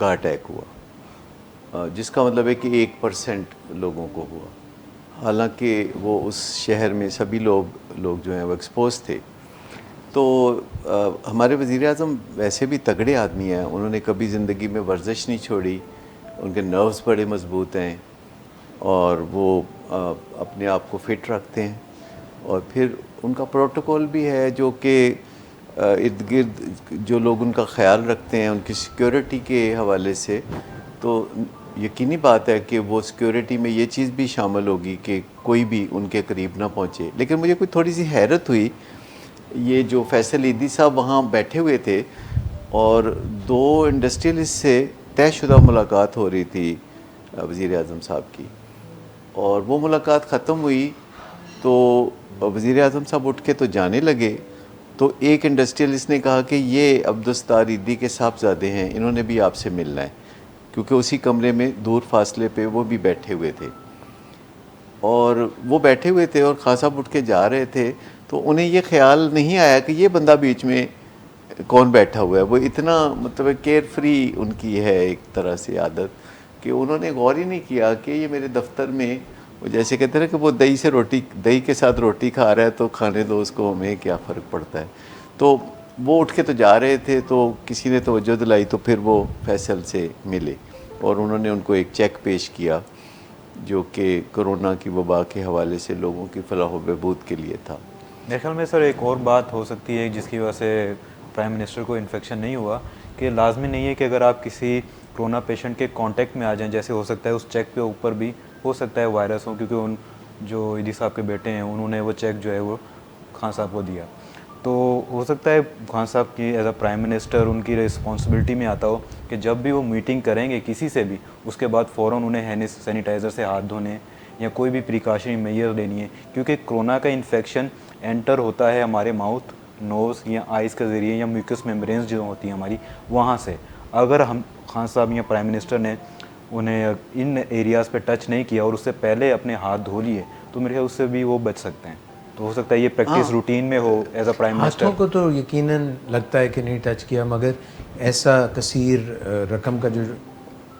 کا اٹیک ہوا، جس کا مطلب ہے کہ 1% لوگوں کو ہوا، حالانکہ وہ اس شہر میں سبھی لوگ جو ہیں وہ ایکسپوز تھے. تو ہمارے وزیر اعظم ویسے بھی تگڑے آدمی ہیں، انہوں نے کبھی زندگی میں ورزش نہیں چھوڑی، ان کے نروز بڑے مضبوط ہیں اور وہ اپنے آپ کو فٹ رکھتے ہیں. اور پھر ان کا پروٹوکول بھی ہے جو کہ ارد گرد جو لوگ ان کا خیال رکھتے ہیں ان کی سیکیورٹی کے حوالے سے، تو یقینی بات ہے کہ وہ سیکیورٹی میں یہ چیز بھی شامل ہوگی کہ کوئی بھی ان کے قریب نہ پہنچے. لیکن مجھے کوئی تھوڑی سی حیرت ہوئی، یہ جو فیصل عیدی صاحب وہاں بیٹھے ہوئے تھے اور 2 انڈسٹریلسٹ سے طے شدہ ملاقات ہو رہی تھی وزیر اعظم صاحب کی، اور وہ ملاقات ختم ہوئی تو وزیر اعظم صاحب اٹھ کے تو جانے لگے، تو ایک انڈسٹریلسٹ نے کہا کہ یہ عبدالستار عیدی کے صاحبزادے ہیں، انہوں نے بھی آپ سے ملنا ہے، کیونکہ اسی کمرے میں دور فاصلے پہ وہ بھی بیٹھے ہوئے تھے. اور وہ بیٹھے ہوئے تھے اور خان صاحب اٹھ کے جا رہے تھے تو انہیں یہ خیال نہیں آیا کہ یہ بندہ بیچ میں کون بیٹھا ہوا ہے. وہ اتنا مطلب کیئر فری ان کی ہے ایک طرح سے عادت کہ انہوں نے غور ہی نہیں کیا کہ یہ میرے دفتر میں، وہ جیسے کہتے ہیں کہ وہ دہی کے ساتھ روٹی کھا رہا ہے تو کھانے دو اس کو، ہمیں کیا فرق پڑتا ہے. تو وہ اٹھ کے تو جا رہے تھے تو کسی نے توجہ دلائی تو پھر وہ فیصل سے ملے اور انہوں نے ان کو ایک چیک پیش کیا جو کہ کرونا کی وبا کے حوالے سے لوگوں کی فلاح و بہبود کے لیے تھا. میرے خیال میں سر ایک اور بات ہو سکتی ہے جس کی وجہ سے پرائم منسٹر کو انفیکشن نہیں ہوا، کہ لازمی نہیں ہے کہ اگر آپ کسی کرونا پیشنٹ کے کانٹیکٹ میں آ جائیں، جیسے ہو سکتا ہے اس چیک پہ اوپر بھی ہو سکتا ہے وائرس ہو، کیونکہ ان جو عیدی صاحب کے بیٹے ہیں انہوں نے وہ چیک جو ہے وہ خان صاحب کو دیا، تو ہو سکتا ہے خان صاحب کی ایز اے پرائم منسٹر ان کی رسپانسبلٹی میں آتا ہو کہ جب بھی وہ میٹنگ کریں گے کسی سے بھی، اس کے بعد فوراً انہیں سینیٹائزر سے ہاتھ دھونے یا کوئی بھی پریکاشنری میئر لینی ہے، کیونکہ کرونا کا انفیکشن انٹر ہوتا ہے ہمارے ماؤتھ، نوز یا آئز کے ذریعے یا میوکس میمبرینز جو ہوتی ہیں ہماری وہاں سے. اگر ہم خان صاحب یا پرائم منسٹر نے انہیں ان ایریاز پہ ٹچ نہیں کیا اور اس سے پہلے اپنے ہاتھ دھو لیے تو میرے خیال اس سے بھی وہ بچ سکتے ہیں. تو ہو سکتا ہے یہ پریکٹس روٹین میں ہو ایز اے پرائم منسٹر. ہاتھوں کو تو یقیناً لگتا ہے کہ نہیں ٹچ کیا، مگر ایسا کثیر رقم کا جو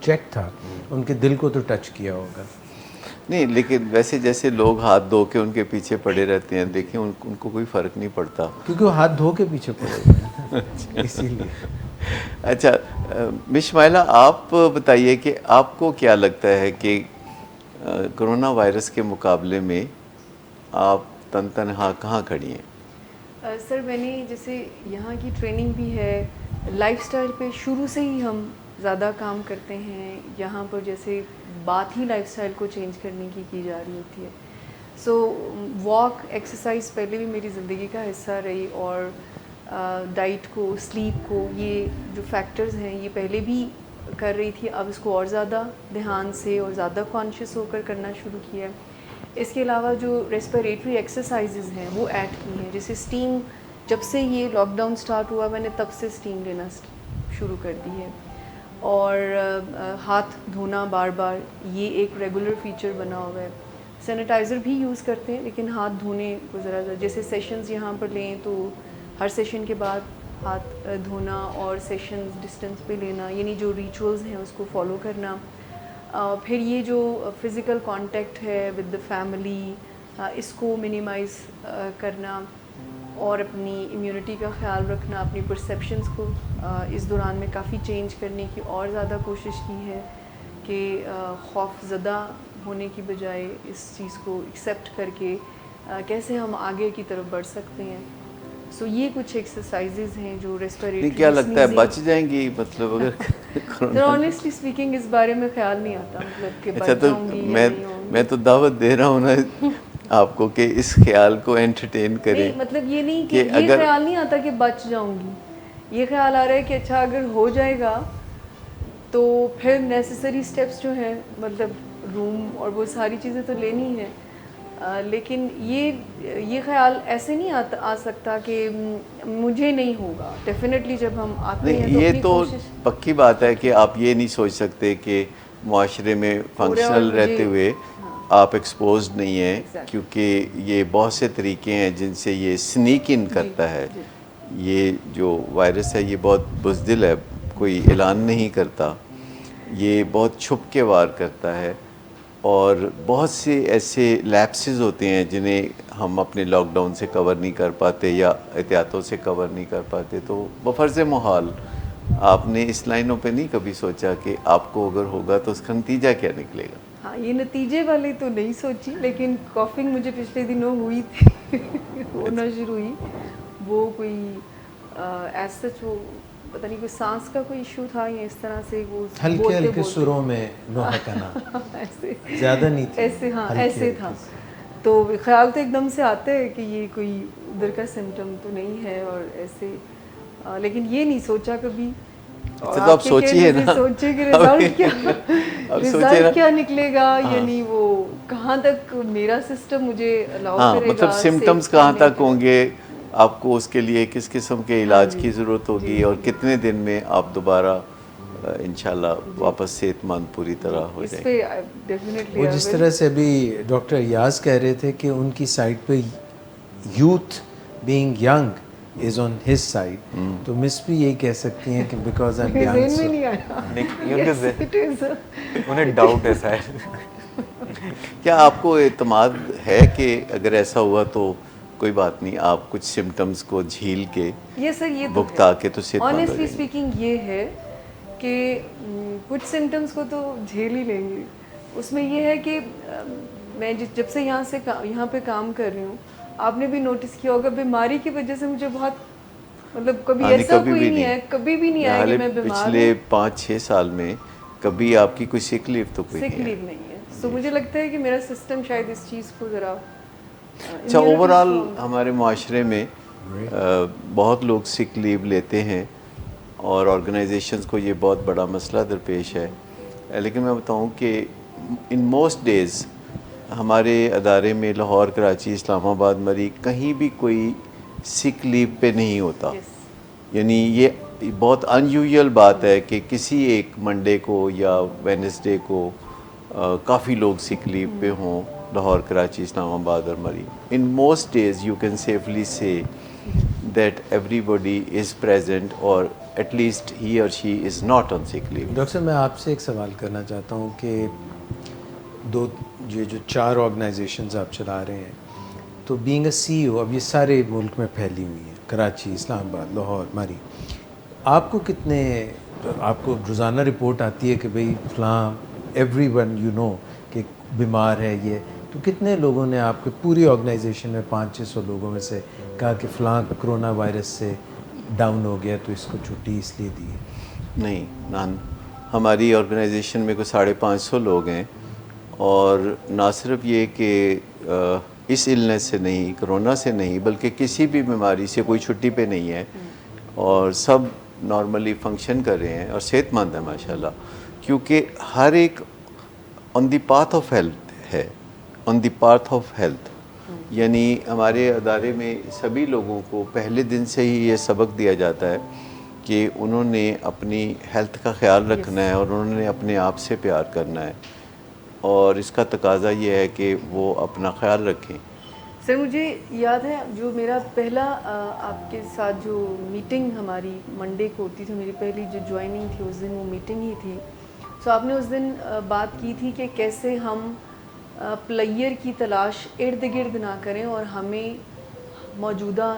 چیک تھا ان کے دل کو تو ٹچ کیا ہوگا. نہیں، لیکن ویسے جیسے لوگ ہاتھ دھو کے ان کے پیچھے پڑے رہتے ہیں، دیکھیں ان کو کوئی فرق نہیں پڑتا کیونکہ وہ ہاتھ دھو کے پیچھے پڑے ہوئے ہیں اسی لیے. اچھا مس شمائلہ، آپ بتائیے کہ آپ کو کیا لگتا ہے کہ کرونا وائرس کے مقابلے میں آپ تنہا کہاں کھڑی ہیں؟ سر میں نے جیسے یہاں کی ٹریننگ بھی ہے، لائف سٹائل پہ شروع سے ہی ہم زیادہ کام کرتے ہیں. یہاں پر جیسے بات ہی لائف سٹائل کو چینج کرنے کی جا رہی ہوتی ہے. سو واک، ایکسرسائز پہلے بھی میری زندگی کا حصہ رہی، اور ڈائٹ کو، سلیپ کو، یہ جو فیکٹرز ہیں یہ پہلے بھی کر رہی تھی. اب اس کو اور زیادہ دھیان سے اور زیادہ کانشیس ہو کر کرنا شروع کیا ہے. اس کے علاوہ جو ریسپیریٹری ایکسرسائزز ہیں وہ ایڈ کی ہیں، جیسے اسٹیم. جب سے یہ لاک ڈاؤن سٹارٹ ہوا میں نے تب سے اسٹیم لینا شروع کر دی ہے. اور ہاتھ دھونا بار بار، یہ ایک ریگولر فیچر بنا ہوا ہے. سینیٹائزر بھی یوز کرتے ہیں لیکن ہاتھ دھونے کو ذرا جیسے سیشنز یہاں پر لیں تو ہر سیشن کے بعد ہاتھ دھونا اور سیشنز ڈسٹینس پہ لینا، یعنی جو ریچولز ہیں اس کو فالو کرنا. پھر یہ جو فزیکل کانٹیکٹ ہے ود دا فیملی، اس کو منیمائز کرنا، اور اپنی امیونٹی کا خیال رکھنا. اپنی پرسیپشنز کو اس دوران میں کافی چینج کرنے کی اور زیادہ کوشش کی ہے کہ خوف زدہ ہونے کی بجائے اس چیز کو ایکسیپٹ کر کے کیسے ہم آگے کی طرف بڑھ سکتے ہیں. سو یہ کچھ ایکسرسائزز ہیں جو ریسپیریٹری. کیا لگتا ہے بچ جائیں گی مطلب اگر آنیسٹلی اسپیکنگ اس بارے میں خیال نہیں آتا، مطلب کہ اچھا بچ تو جاؤں گی. میں تو دعوت دے رہا ہوں نا آپ کو کہ اس خیال کو انٹرٹین کریں. نہیں مطلب یہ نہیں کہ یہ خیال نہیں آتا کہ بچ جاؤں گی، یہ خیال آ رہا ہے کہ اچھا اگر ہو جائے گا تو پھر نیسیسری اسٹیپس جو ہیں، مطلب روم اور وہ ساری چیزیں تو لینی ہیں. لیکن یہ خیال ایسے نہیں آ سکتا کہ مجھے نہیں ہوگا. ڈیفینیٹلی جب ہم آتے ہیں تو یہ تو پکی بات ہے کہ آپ یہ نہیں سوچ سکتے کہ معاشرے میں فنکشنل رہتے ہوئے آپ ایکسپوزڈ نہیں ہیں، کیونکہ یہ بہت سے طریقے ہیں جن سے یہ سنیک ان کرتا ہے. یہ جو وائرس ہے یہ بہت بزدل ہے، کوئی اعلان نہیں کرتا. یہ بہت چھپ کے وار کرتا ہے اور بہت سے ایسے لیپسز ہوتے ہیں جنہیں ہم اپنے لاک ڈاؤن سے کور نہیں کر پاتے یا احتیاطوں سے کور نہیں کر پاتے. تو بفرض محال آپ نے اس لائنوں پہ نہیں کبھی سوچا کہ آپ کو اگر ہوگا تو اس کا نتیجہ کیا نکلے گا؟ ہاں یہ نتیجے والی تو نہیں سوچی, لیکن کافنگ مجھے پچھلے دنوں ہوئی تھی ہونا شروع ہوئی. وہ کوئی ایز سچ وہ پتہ نہیں کوئی سانس کا کوئی ایشو تھا یا اس طرح سے وہ ہلکے ہلکے سروں میں نوحہ کنا ایسے زیادہ نہیں تھی, ایسے ہاں ایسے تھا. تو خیال تو ایک دم سے آتا ہے کہ یہ کوئی ادھر کا سمٹم تو نہیں ہے اور ایسے, لیکن یہ نہیں سوچا کبھی. تو آپ سوچیے نا, سوچے کہ رزلٹ کیا نکلے گا, یعنی وہ کہاں تک میرا سسٹم مجھے الاؤ کرے گا, مطلب سمٹمز کہاں تک ہوں گے, آپ کو اس کے لیے کس قسم کے علاج کی ضرورت ہوگی اور کتنے دن میں آپ دوبارہ انشاءاللہ واپس صحت مند پوری طرح ہو اس جائیں. پہ ڈیفینیٹلی وہ جس طرح سے ابھی ڈاکٹر ایاز کہہ رہے تھے کہ ان کی سائڈ پہ youth being young is on his side, تو مس بھی یہی کہہ سکتی ہیں کہ بیکاز آئی ایم ذہن میں نہیں آیا. انہیں ڈاؤٹ ہے شاید. کیا آپ کو اعتماد ہے کہ اگر ایسا ہوا تو کوئی بات نہیں, آپ کچھ سمٹمز کو جھیل کے یہ سر یہ بکتا کے تو صحت مند ہو آنیسٹلی جائیں گے؟ اسپیکنگ یہ ہے کہ کچھ سمٹمز کو تو جھیل ہی لیں گے. اس میں یہ ہے کہ میں جب سے یہاں پہ کام کر رہی ہوں, آپ نے بھی نوٹس کیا ہوگا بیماری کی وجہ سے مجھے بہت مطلب کبھی ایسا کوئی نہیں ہے, کبھی بھی نہیں آیا کہ میں بیمار ہوں. پچھلے 5-6 سال میں کبھی آپ کی کوئی سک لیو تو کوئی سک لیو نہیں ہے. تو مجھے لگتا ہے کہ میرا سسٹم شاید اس چیز کو ذرا اچھا اوورآل ہمارے معاشرے میں بہت لوگ سک لیو لیتے ہیں اور آرگنائزیشنز کو یہ بہت بڑا مسئلہ درپیش ہے. لیکن میں بتاؤں کہ ان موسٹ ڈیز ہمارے ادارے میں لاہور, کراچی, اسلام آباد, مری کہیں بھی کوئی سک لیو پہ نہیں ہوتا. یعنی یہ بہت ان یوزول بات ہے کہ کسی ایک منڈے کو یا وینسڈے کو کافی لوگ سک لیو پہ ہوں لاہور, کراچی, اسلام آباد اور Murree. In most days you can safely say that everybody is present or at least he or she is not on سک لیو. ڈاکٹر صاحب میں آپ سے ایک سوال کرنا چاہتا ہوں کہ جو 4 آرگنائزیشنز آپ چلا رہے ہیں, تو بینگ اے سی او اب یہ سارے ملک میں پھیلی ہوئی ہیں, کراچی, اسلام آباد, لاہور, مری, آپ کو روزانہ رپورٹ آتی ہے کہ بھئی فلاں ایوری ون یو نو کہ بیمار ہے یہ, تو کتنے لوگوں نے آپ کے پوری آرگنائزیشن میں 500-600 لوگوں میں سے کہا کہ فلاں کرونا وائرس سے ڈاؤن ہو گیا تو اس کو چھٹی اس لیے دی ہے؟ نہیں, نان. ہماری آرگنائزیشن میں کوئی 550 لوگ ہیں اور نہ صرف یہ کہ اس النس سے نہیں, کرونا سے نہیں, بلکہ کسی بھی بیماری سے کوئی چھٹی پہ نہیں ہے اور سب نارملی فنکشن کر رہے ہیں اور صحت مند ہیں ماشاءاللہ, کیونکہ ہر ایک آن دی پاتھ آف ہیلتھ ہے, آن دی پاتھ آف ہیلتھ. یعنی ہمارے ادارے میں سبھی لوگوں کو پہلے دن سے ہی یہ سبق دیا جاتا ہے کہ انہوں نے اپنی ہیلتھ کا خیال رکھنا ہے اور انہوں نے اپنے آپ سے پیار کرنا ہے, اور اس کا تقاضا یہ ہے کہ وہ اپنا خیال رکھیں. سر مجھے یاد ہے جو میرا پہلا آپ کے ساتھ جو میٹنگ ہماری منڈے کو ہوتی تھی, میری پہلی جو جوائننگ تھی اس دن وہ میٹنگ ہی تھی. سو آپ نے اس دن بات کی تھی کہ کیسے ہم پلیئر کی تلاش ارد گرد نہ کریں اور ہمیں موجودہ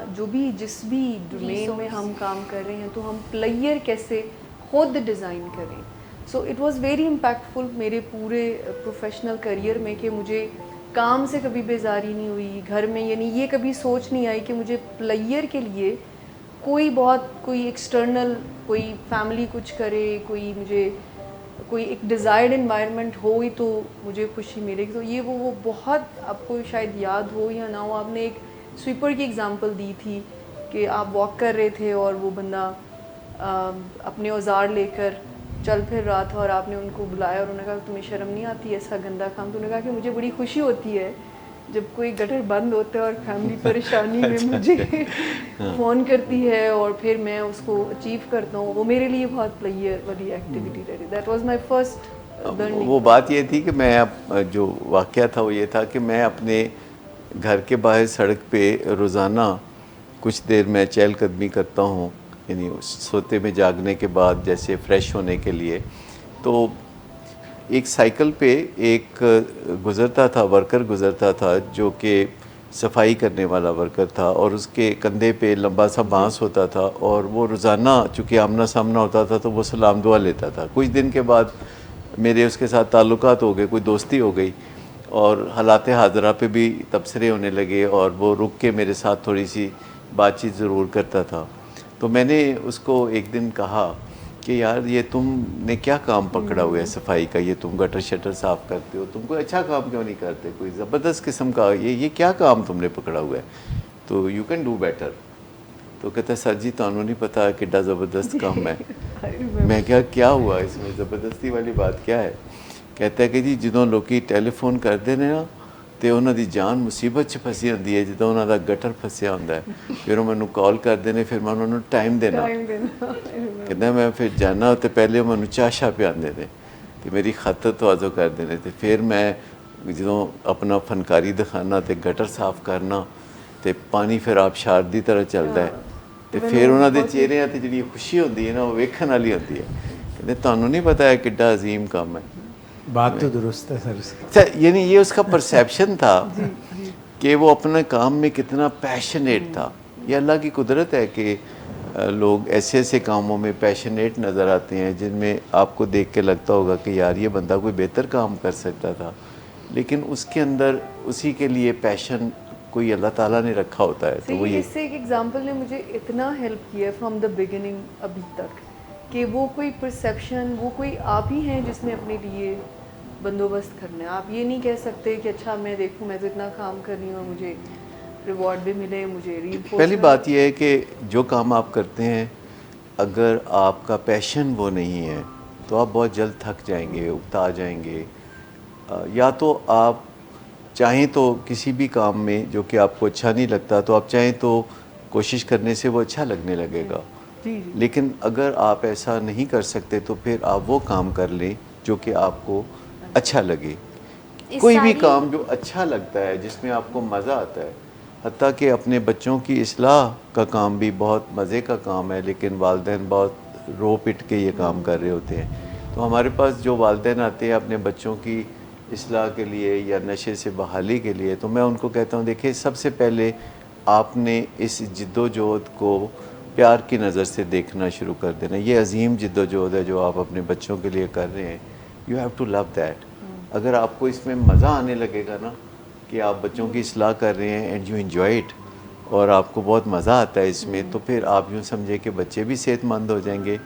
جس بھی ڈومین میں ہم کام کر رہے ہیں تو ہم پلیئر کیسے خود ڈیزائن کریں. So it was very impactful میرے پورے پروفیشنل کریئر میں کہ مجھے کام سے کبھی بیزاری نہیں ہوئی گھر میں, یعنی یہ کبھی سوچ نہیں آئی کہ مجھے پلیئر کے لیے کوئی ایکسٹرنل کوئی فیملی کچھ کرے, کوئی ایک ڈیزائرڈ انوائرمنٹ ہو ہی تو مجھے خوشی ملے گی. تو یہ وہ بہت آپ کو شاید یاد ہو یا نہ ہو, آپ نے ایک سویپر کی ایگزامپل دی تھی کہ آپ واک کر رہے تھے اور وہ بندہ اپنے اوزار لے کر چل پھر رہا تھا اور آپ نے ان کو بلایا اور انہوں نے کہا تمہیں شرم نہیں آتی ایسا گندا کام. تو انہوں نے کہا کہ مجھے بڑی خوشی ہوتی ہے جب کوئی گٹر بند ہوتا ہے اور فیملی پریشانی میں مجھے فون کرتی ہے اور پھر میں اس کو اچیو کرتا ہوں. وہ میرے لیے بہت پلیئر والی ایکٹیویٹی رہی. That was my first learning. وہ بات یہ تھی کہ میں جو واقعہ تھا وہ یہ تھا کہ میں اپنے گھر کے باہر سڑک پہ روزانہ کچھ دیر میں چہل قدمی کرتا ہوں, یعنی سوتے میں جاگنے کے بعد جیسے فریش ہونے کے لیے. تو ایک سائیکل پہ ایک گزرتا تھا، ورکر گزرتا تھا جو کہ صفائی کرنے والا ورکر تھا، اور اس کے کندھے پہ لمبا سا بانس ہوتا تھا، اور وہ روزانہ چونکہ آمنا سامنا ہوتا تھا تو وہ سلام دعا لیتا تھا. کچھ دن کے بعد میرے اس کے ساتھ تعلقات ہو گئے، کوئی دوستی ہو گئی، اور حالات حاضرہ پہ بھی تبصرے ہونے لگے، اور وہ رک کے میرے ساتھ تھوڑی سی بات چیت ضرور کرتا تھا. تو میں نے اس کو ایک دن کہا کہ یار یہ تم نے کیا کام پکڑا ہوا ہے صفائی کا، یہ تم گٹر شٹر صاف کرتے ہو، تم کوئی اچھا کام کیوں نہیں کرتے، کوئی زبردست قسم کا یہ کیا کام تم نے پکڑا ہوا ہے، تو یو کین ڈو بیٹر. تو کہتا ہے سر جی تانوں نہیں پتا کڈا زبردست کام ہے. میں کیا ہوا اس میں زبردستی والی بات کیا ہے؟ کہتا ہے کہ جی جدوں لوکی ٹیلی فون کرتے ہیں نا ਤੇ ਉਹਨਾਂ ਦੀ ਜਾਨ ਮੁਸੀਬਤ 'ਚ ਫਸੀ ਹੁੰਦੀ ਹੈ ਜਦੋਂ ਉਹਨਾਂ ਦਾ ਗਟਰ ਫਸਿਆ ਹੁੰਦਾ ਹੈ, ਫਿਰ ਉਹ ਮੈਨੂੰ ਕਾਲ ਕਰਦੇ ਨੇ, ਫਿਰ ਮੈਂ ਉਹਨਾਂ ਨੂੰ ਟਾਈਮ ਦੇਣਾ. ਕਹਿੰਦਾ ਮੈਂ ਫਿਰ ਜਾਣਾ ਤੇ ਪਹਿਲੇ ਉਹ ਮੈਨੂੰ ਚਾਹ ਪਿਆਉਂਦੇ ਨੇ ਤੇ ਮੇਰੀ ਖਾਤਰ ਤਵਾਜ਼ੋ ਕਰਦੇ ਨੇ, ਤੇ ਫਿਰ ਮੈਂ ਜਦੋਂ ਆਪਣਾ ਫਨਕਾਰੀ ਦਿਖਾਣਾ ਤੇ ਗਟਰ ਸਾਫ਼ ਕਰਨਾ ਤੇ ਪਾਣੀ ਫਿਰ ਆਬਸ਼ਾਰ ਦੀ ਤਰ੍ਹਾਂ ਚੱਲਦਾ ਹੈ, ਤੇ ਫਿਰ ਉਹਨਾਂ ਦੇ ਚਿਹਰਿਆਂ ਤੇ ਜਿਹੜੀ ਖੁਸ਼ੀ ਹੁੰਦੀ ਹੈ ਨਾ ਉਹ ਵੇਖਣ ਵਾਲੀ ਹੁੰਦੀ ਹੈ. ਕਹਿੰਦੇ ਤੁਹਾਨੂੰ ਨਹੀਂ ਪਤਾ ਹੈ ਕਿੱਡਾ عظیم ਕੰਮ ہے. بات تو درست ہے سر اس کی. یعنی یہ اس کا پرسیپشن تھا کہ وہ اپنے کام میں کتنا پیشنیٹ تھا. یہ اللہ کی قدرت ہے کہ لوگ ایسے ایسے کاموں میں پیشنیٹ نظر آتے ہیں جن میں آپ کو دیکھ کے لگتا ہوگا کہ یار یہ بندہ کوئی بہتر کام کر سکتا تھا، لیکن اس کے اندر اسی کے لیے پیشن کوئی اللہ تعالیٰ نے رکھا ہوتا ہے. تو وہ اس سے ایک ایگزامپل نے مجھے اتنا ہیلپ کیا فرام دا بگننگ ابھی تک کہ وہ کوئی پرسیپشن، وہ کوئی آپ ہی ہیں جس نے اپنے لیے بندوبست کرنا ہے. آپ یہ نہیں کہہ سکتے کہ اچھا میں دیکھوں میں تو اتنا کام کر رہی ہوں، مجھے ریوارڈ بھی ملے، مجھے پہلی بات یہ ہے کہ جو کام آپ کرتے ہیں اگر آپ کا پیشن وہ نہیں ہے تو آپ بہت جلد تھک جائیں گے، اکتا جائیں گے. یا تو آپ چاہیں تو کسی بھی کام میں جو کہ آپ کو اچھا نہیں لگتا تو آپ چاہیں تو کوشش کرنے سے وہ اچھا لگنے لگے گا، لیکن اگر آپ ایسا نہیں کر سکتے تو پھر آپ وہ کام کر لیں جو کہ آپ کو اچھا لگے. کوئی بھی کام جو اچھا لگتا ہے، جس میں آپ کو مزہ آتا ہے، حتیٰ کہ اپنے بچوں کی اصلاح کا کام بھی بہت مزے کا کام ہے، لیکن والدین بہت رو پٹ کے یہ کام کر رہے ہوتے ہیں. تو ہمارے پاس جو والدین آتے ہیں اپنے بچوں کی اصلاح کے لیے یا نشے سے بحالی کے لیے، تو میں ان کو کہتا ہوں دیکھیں سب سے پہلے آپ نے اس جد و جہد کو پیار کی نظر سے دیکھنا شروع کر دینا. یہ عظیم جد و جہد ہے جو آپ اپنے بچوں کے لیے کر رہے ہیں. You have to love that. اگر آپ کو اس میں مزہ آنے لگے گا نا کہ آپ بچوں کی اصلاح کر رہے ہیں اینڈ یو انجوائے اٹ، اور آپ کو بہت مزہ آتا ہے اس میں، تو پھر آپ یوں سمجھے کہ بچے بھی صحت مند ہو جائیں گے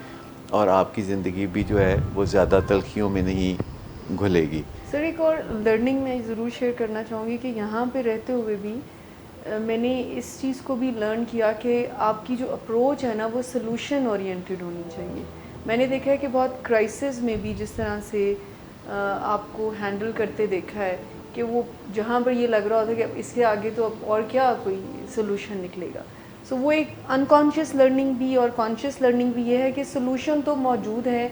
اور آپ کی زندگی بھی جو ہے وہ زیادہ تلخیوں میں نہیں گھلے گی. سر ایک اور لرننگ میں ضرور شیئر کرنا چاہوں گی کہ یہاں پہ رہتے ہوئے بھی میں نے اس چیز کو بھی لرن کیا کہ آپ کی جو اپروچ ہے نا وہ سلوشن اورینٹیڈ ہونی چاہیے. میں نے دیکھا ہے کہ بہت کرائسس میں بھی جس طرح سے آپ کو ہینڈل کرتے دیکھا ہے کہ وہ جہاں پر یہ لگ رہا ہوتا ہے کہ اس کے آگے تو اب اور کیا کوئی سلوشن نکلے گا. سو وہ ایک انکانشیس لرننگ بھی اور کانشیس لرننگ بھی یہ ہے کہ سلوشن تو موجود ہے،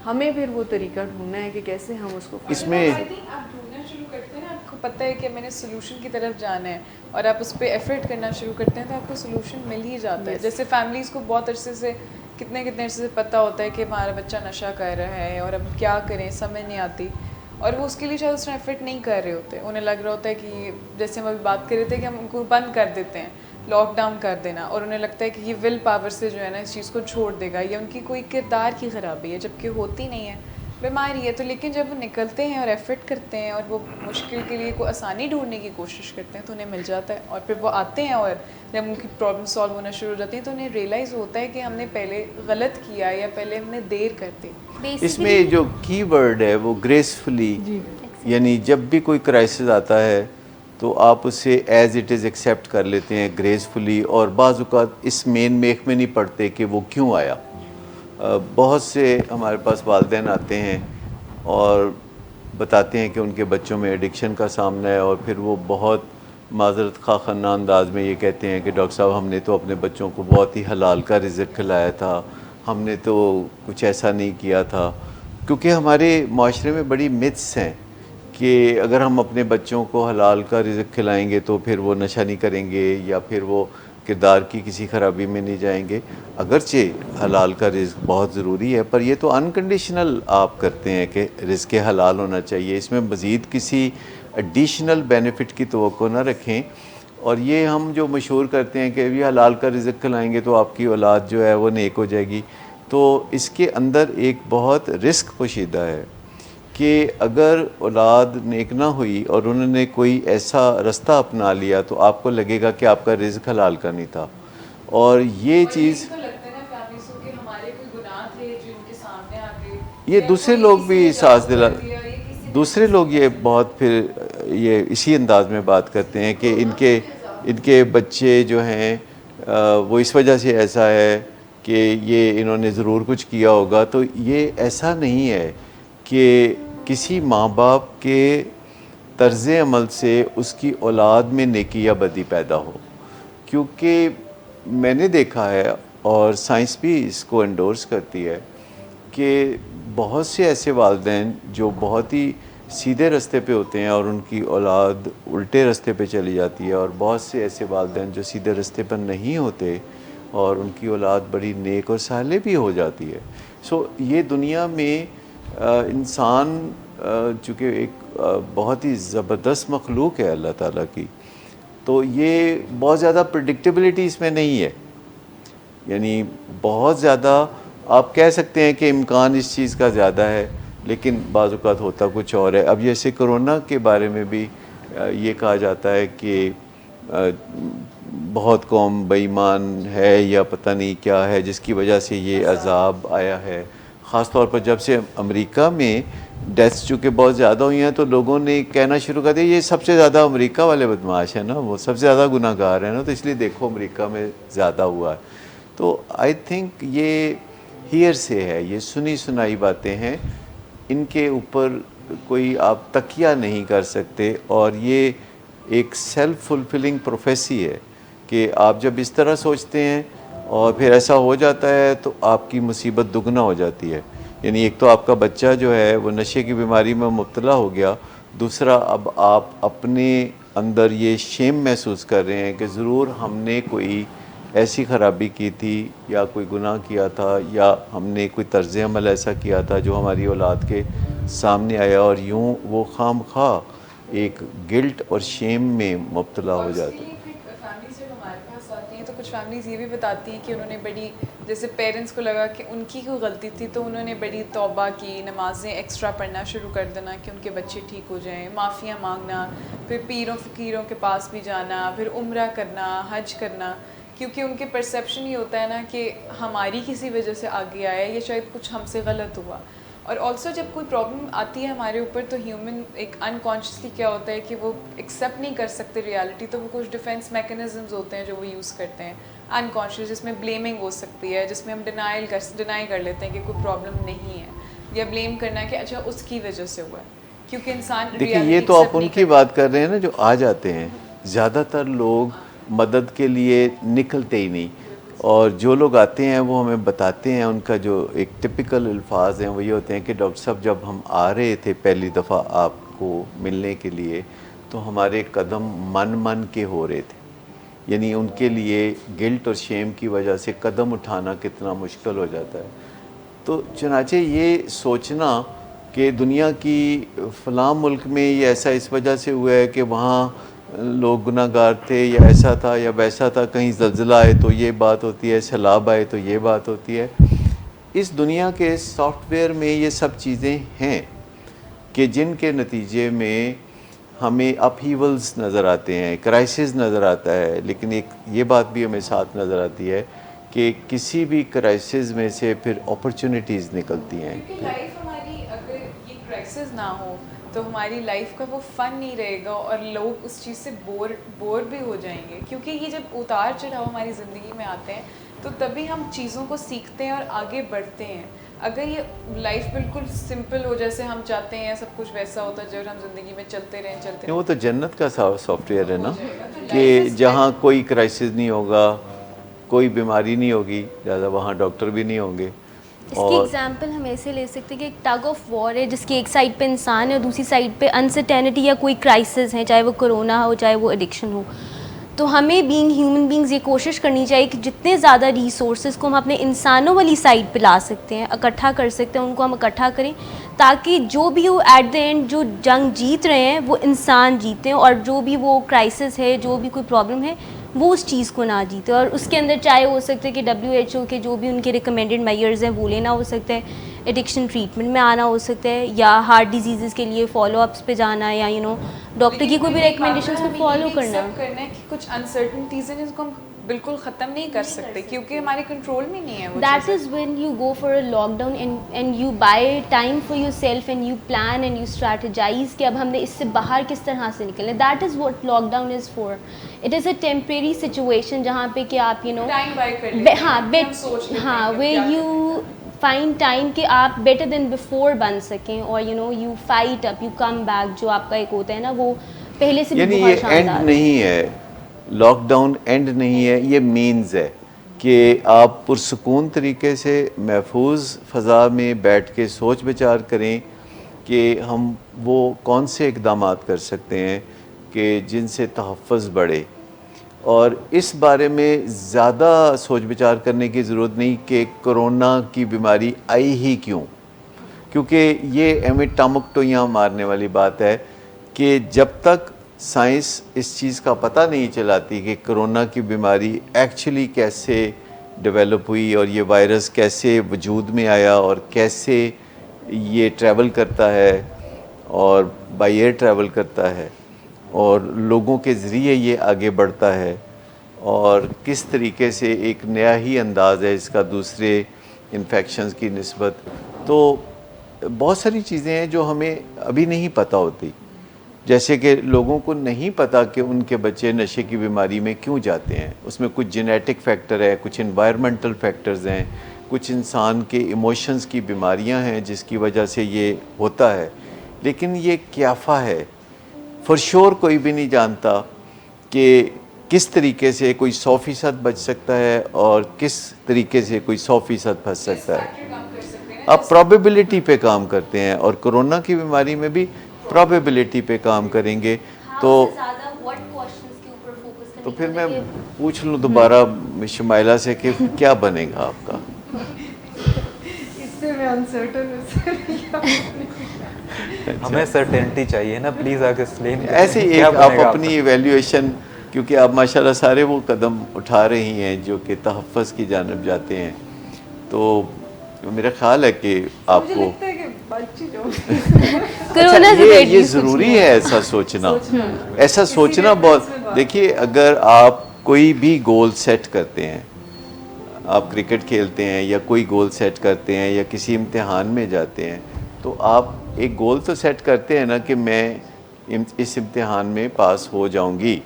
ہمیں پھر وہ طریقہ ڈھونڈنا ہے کہ کیسے ہم اس کو اس میں آپ ڈھونڈنا شروع کرتے ہیں نا، آپ کو پتہ ہے کہ میں نے سلوشن کی طرف جانا ہے اور آپ اس پہ ایفرٹ کرنا شروع کرتے ہیں تو آپ کو سلوشن مل ہی جاتا ہے. جیسے فیملیز کو بہت عرصے سے کتنے عرصے سے پتہ ہوتا ہے کہ ہمارا بچہ نشہ کر رہا ہے اور اب کیا کریں سمجھ نہیں آتی، اور وہ اس کے لیے شاید اس طرح ایفرٹ نہیں کر رہے ہوتے. انہیں لگ رہا ہوتا ہے کہ جیسے ہم ابھی بات کر رہے تھے کہ ہم ان کو بند کر دیتے ہیں، لاک ڈاؤن کر دینا، اور انہیں لگتا ہے کہ یہ ول پاور سے جو ہے نا اس چیز کو چھوڑ دے گا، یا ان کی کوئی کردار کی خرابی ہے جبکہ ہوتی نہیں ہے، بیماری ہے. تو لیکن جب وہ نکلتے ہیں اور ایفرٹ کرتے ہیں اور وہ مشکل کے لیے کوئی آسانی ڈھونڈنے کی کوشش کرتے ہیں تو انہیں مل جاتا ہے، اور پھر وہ آتے ہیں اور جب ان کی پرابلم سالو ہونا شروع ہو جاتی ہیں تو انہیں ریئلائز ہوتا ہے کہ ہم نے پہلے غلط کیا یا پہلے ہم نے دیر کر دی. اس میں جو کی ورڈ ہے وہ گریسفلی، یعنی جب بھی کوئی کرائسس آتا ہے تو آپ اسے ایز اٹ از ایکسیپٹ کر لیتے ہیں گریسفلی، اور بعض اوقات اس مین میخ میں نہیں پڑتے کہ وہ کیوں آیا. بہت سے ہمارے پاس والدین آتے ہیں اور بتاتے ہیں کہ ان کے بچوں میں ایڈکشن کا سامنا ہے، اور پھر وہ بہت معذرت خواہ خانہ انداز میں یہ کہتے ہیں کہ ڈاکٹر صاحب ہم نے تو اپنے بچوں کو بہت ہی حلال کا رزق کھلایا تھا، ہم نے تو کچھ ایسا نہیں کیا تھا. کیونکہ ہمارے معاشرے میں بڑی متس ہیں کہ اگر ہم اپنے بچوں کو حلال کا رزق کھلائیں گے تو پھر وہ نشہ نہیں کریں گے، یا پھر وہ کردار کی کسی خرابی میں نہیں جائیں گے. اگرچہ حلال کا رزق بہت ضروری ہے، پر یہ تو انکنڈیشنل آپ کرتے ہیں کہ رزق حلال ہونا چاہیے، اس میں مزید کسی ایڈیشنل بینیفٹ کی توقع نہ رکھیں. اور یہ ہم جو مشہور کرتے ہیں کہ یہ حلال کا رزق کھلائیں گے تو آپ کی اولاد جو ہے وہ نیک ہو جائے گی، تو اس کے اندر ایک بہت رسک پوشیدہ ہے کہ اگر اولاد نیک نہ ہوئی اور انہوں نے کوئی ایسا رستہ اپنا لیا تو آپ کو لگے گا کہ آپ کا رزق حلال کا نہیں تھا. اور یہ چیز یہ دوسرے لوگ بھی ساز دلا، دوسرے لوگ یہ بہت پھر یہ اسی انداز میں بات کرتے ہیں کہ ان کے بچے جو ہیں وہ اس وجہ سے ایسا ہے کہ یہ انہوں نے ضرور کچھ کیا ہوگا. تو یہ ایسا نہیں ہے کہ کسی ماں باپ کے طرز عمل سے اس کی اولاد میں نیکی یا بدی پیدا ہو، کیونکہ میں نے دیکھا ہے اور سائنس بھی اس کو انڈورس کرتی ہے کہ بہت سے ایسے والدین جو بہت ہی سیدھے رستے پہ ہوتے ہیں اور ان کی اولاد الٹے رستے پہ چلی جاتی ہے، اور بہت سے ایسے والدین جو سیدھے رستے پر نہیں ہوتے اور ان کی اولاد بڑی نیک اور صالح بھی ہو جاتی ہے. یہ دنیا میں انسان چونکہ ایک بہت ہی زبردست مخلوق ہے اللہ تعالیٰ کی، تو یہ بہت زیادہ پریڈکٹیبلٹی اس میں نہیں ہے. یعنی بہت زیادہ آپ کہہ سکتے ہیں کہ امکان اس چیز کا زیادہ ہے، لیکن بعض اوقات ہوتا کچھ اور ہے. اب جیسے کرونا کے بارے میں بھی یہ کہا جاتا ہے کہ بہت قوم بے ایمان ہے یا پتہ نہیں کیا ہے جس کی وجہ سے یہ عذاب آیا ہے. خاص طور پر جب سے امریکہ میں ڈیتھس چونکہ بہت زیادہ ہوئی ہیں تو لوگوں نے کہنا شروع کر دیا یہ سب سے زیادہ امریکہ والے بدماش ہیں نا، وہ سب سے زیادہ گناہ گار ہیں نا، تو اس لیے دیکھو امریکہ میں زیادہ ہوا ہے. تو آئی تھنک یہ ہیئر سے ہے، یہ سنی سنائی باتیں ہیں، ان کے اوپر کوئی آپ تکیہ نہیں کر سکتے. اور یہ ایک سیلف فلفلنگ پروفیسی ہے کہ آپ جب اس طرح سوچتے ہیں اور پھر ایسا ہو جاتا ہے تو آپ کی مصیبت دگنا ہو جاتی ہے. یعنی ایک تو آپ کا بچہ جو ہے وہ نشے کی بیماری میں مبتلا ہو گیا، دوسرا اب آپ اپنے اندر یہ شیم محسوس کر رہے ہیں کہ ضرور ہم نے کوئی ایسی خرابی کی تھی یا کوئی گناہ کیا تھا یا ہم نے کوئی طرز عمل ایسا کیا تھا جو ہماری اولاد کے سامنے آیا، اور یوں وہ خام خواہ ایک گلٹ اور شیم میں مبتلا ہو جاتا ہے. فیملیز جب ہمارے پاس آتی ہیں تو کچھ فیملیز یہ بھی بتاتی ہیں کہ انہوں نے بڑی، جیسے پیرنٹس کو لگا کہ ان کی کوئی غلطی تھی تو انہوں نے بڑی توبہ کی، نمازیں ایکسٹرا پڑھنا شروع کر دینا کہ ان کے بچے ٹھیک ہو جائیں، معافیاں مانگنا، پھر پیروں فقیروں کے پاس بھی جانا، پھر عمرہ کرنا، حج کرنا، کیونکہ ان کے پرسیپشن یہ ہوتا ہے نا کہ ہماری کسی وجہ سے آگے آیا یا شاید کچھ ہم سے غلط ہوا. اور آلسو جب کوئی پرابلم آتی ہے ہمارے اوپر تو ہیومن ایک انکانشیسلی کیا ہوتا ہے کہ وہ ایکسیپٹ نہیں کر سکتے ریالٹی، تو وہ کچھ ڈیفینس میکینزمز ہوتے ہیں جو وہ یوز کرتے ہیں انکانشیس، جس میں بلیمنگ ہو سکتی ہے، جس میں ہم ڈینائی کر لیتے ہیں کہ کوئی پرابلم نہیں ہے، یا بلیم کرنا ہے کہ اچھا اس کی وجہ سے ہوا ہے، کیونکہ انسان دیکھیے یہ تو آپ ان کی بات کر رہے ہیں نا جو آ جاتے ہیں. زیادہ تر لوگ مدد کے لیے نکلتے ہی نہیں، اور جو لوگ آتے ہیں وہ ہمیں بتاتے ہیں، ان کا جو ایک ٹپیکل الفاظ ہیں وہ یہ ہوتے ہیں کہ ڈاکٹر صاحب جب ہم آ رہے تھے پہلی دفعہ آپ کو ملنے کے لیے تو ہمارے قدم من کے ہو رہے تھے. یعنی ان کے لیے گلٹ اور شیم کی وجہ سے قدم اٹھانا کتنا مشکل ہو جاتا ہے. تو چنانچہ یہ سوچنا کہ دنیا کی فلاں ملک میں یہ ایسا اس وجہ سے ہوا ہے کہ وہاں لوگ گناہ گار تھے یا ایسا تھا یا ویسا تھا، کہیں زلزلہ آئے تو یہ بات ہوتی ہے، سیلاب آئے تو یہ بات ہوتی ہے. اس دنیا کے سافٹ ویئر میں یہ سب چیزیں ہیں کہ جن کے نتیجے میں ہمیں اپہیولز نظر آتے ہیں، کرائسس نظر آتا ہے، لیکن ایک یہ بات بھی ہمیں ساتھ نظر آتی ہے کہ کسی بھی کرائسس میں سے پھر اپرچونیٹیز نکلتی ہیں. کیونکہ لائف ہماری اگر یہ کرائسس نہ ہو تو ہماری لائف کا وہ فن نہیں رہے گا اور لوگ اس چیز سے بور بھی ہو جائیں گے. کیونکہ یہ جب اتار چڑھاؤ ہماری زندگی میں آتے ہیں تو تبھی ہم چیزوں کو سیکھتے ہیں اور آگے بڑھتے ہیں. اگر یہ لائف بالکل سمپل ہو جیسے ہم چاہتے ہیں، سب کچھ ویسا ہوتا ہے جو ہم زندگی میں چلتے رہیں وہ تو جنت کا سافٹ ویئر ہے نا کہ جہاں کوئی کرائسس نہیں ہوگا، کوئی بیماری نہیں ہوگی، لہٰذا وہاں ڈاکٹر بھی نہیں ہوں گے. اس کی ایگزامپل ہم ایسے لے سکتے ہیں کہ ایک ٹگ آف وار ہے جس کی ایک سائڈ پہ انسان ہے اور دوسری سائڈ پہ انسرٹینٹی یا کوئی کرائسس ہے، چاہے وہ کرونا ہو چاہے وہ ایڈکشن ہو. تو ہمیں بینگ ہیومن بینگز یہ کوشش کرنی چاہیے کہ جتنے زیادہ ریسورسز کو ہم اپنے انسانوں والی سائڈ پہ لا سکتے ہیں, اکٹھا کر سکتے ہیں, ان کو ہم اکٹھا کریں تاکہ جو بھی وہ ایٹ دا اینڈ جو جنگ جیت رہے ہیں وہ انسان جیتے ہیں, اور جو بھی وہ کرائسس ہے, جو بھی کوئی پرابلم ہے, وہ اس چیز کو نہ جیتے. اور اس کے اندر چاہے ہو سکتا ہے کہ WHO کے جو بھی ان کے ریکمینڈڈ میئرز ہیں وہ لینا ہو سکتا ہے, ایڈکشن ٹریٹمنٹ میں آنا ہو سکتا ہے, یا ہارٹ ڈیزیزز کے لیے فالو اپس پہ جانا, یا ڈاکٹر کی کوئی بھی ریکمنڈیشنس کو فالو کرنا ہے کہ کچھ انسرٹنٹیز ہیں جس کو ہم بالکل ختم نہیں کر سکتے کیونکہ ہمارے کنٹرول میں نہیں ہے وہ. That is when you go for a lockdown and you buy time for yourself and you plan and you strategize کہ اب ہم نے اس سے باہر کس طرح سے نکلنا. That is what lockdown is for. It is a temporary situation جہاں پہ کہ آپ وے یو فائنڈ ٹائم کہ آپ بیٹر دین بفور بن سکیں, اور you fight up, you come back, جو آپ کا ایک ہوتا ہے نا وہ پہلے سے بھی بہت شاندار. یعنی یہ اینڈ نہیں ہے, لاک ڈاؤن اینڈ نہیں ہے, یہ مینز ہے کہ آپ پرسکون طریقے سے محفوظ فضا میں بیٹھ کے سوچ بچار کریں کہ ہم وہ کون سے اقدامات کر سکتے ہیں کہ جن سے تحفظ بڑھے. اور اس بارے میں زیادہ سوچ بچار کرنے کی ضرورت نہیں کہ کرونا کی بیماری آئی ہی کیوں, کیونکہ یہ ایمٹ ٹامکٹویاں مارنے والی بات ہے کہ جب تک سائنس اس چیز کا پتہ نہیں چلاتی کہ کرونا کی بیماری ایکچولی کیسے ڈیولپ ہوئی اور یہ وائرس کیسے وجود میں آیا اور کیسے یہ ٹریول کرتا ہے اور بائی ایئر ٹریول کرتا ہے اور لوگوں کے ذریعے یہ آگے بڑھتا ہے اور کس طریقے سے ایک نیا ہی انداز ہے اس کا دوسرے انفیکشنز کی نسبت, تو بہت ساری چیزیں ہیں جو ہمیں ابھی نہیں پتہ ہوتی. جیسے کہ لوگوں کو نہیں پتہ کہ ان کے بچے نشے کی بیماری میں کیوں جاتے ہیں. اس میں کچھ جینیٹک فیکٹر ہے, کچھ انوائرمنٹل فیکٹرز ہیں, کچھ انسان کے ایموشنز کی بیماریاں ہیں جس کی وجہ سے یہ ہوتا ہے. لیکن یہ قیافہ ہے, فور شور کوئی بھی نہیں جانتا کہ کس طریقے سے کوئی 100% بچ سکتا ہے اور کس طریقے سے کوئی 100% پھنس سکتا ہے. آپ پرابیبلٹی پہ کام کرتے ہیں اور کرونا کی بیماری میں بھی پرابیبلٹی پہ کام کریں گے. تو پھر میں پوچھ لوں دوبارہ شمائلہ سے کہ کیا بنے گا آپ کا؟ اس سے میں انسرٹن ہمیں سرٹینٹی چاہیے نا, پلیز آگے ایکسپلین. ایسے ایک آپ اپنی ایویلیویشن, کیونکہ آپ ماشاءاللہ سارے وہ قدم اٹھا رہی ہیں جو کہ تحفظ کی جانب جاتے ہیں, تو میرا خیال ہے کہ آپ کو یہ ضروری ہے ایسا سوچنا. ایسا سوچنا بہت, دیکھیے اگر آپ کوئی بھی گول سیٹ کرتے ہیں, آپ کرکٹ کھیلتے ہیں یا کوئی گول سیٹ کرتے ہیں یا کسی امتحان میں جاتے ہیں, تو آپ ایک گول تو سیٹ کرتے ہیں نا کہ میں اس امتحان میں پاس ہو جاؤں گی,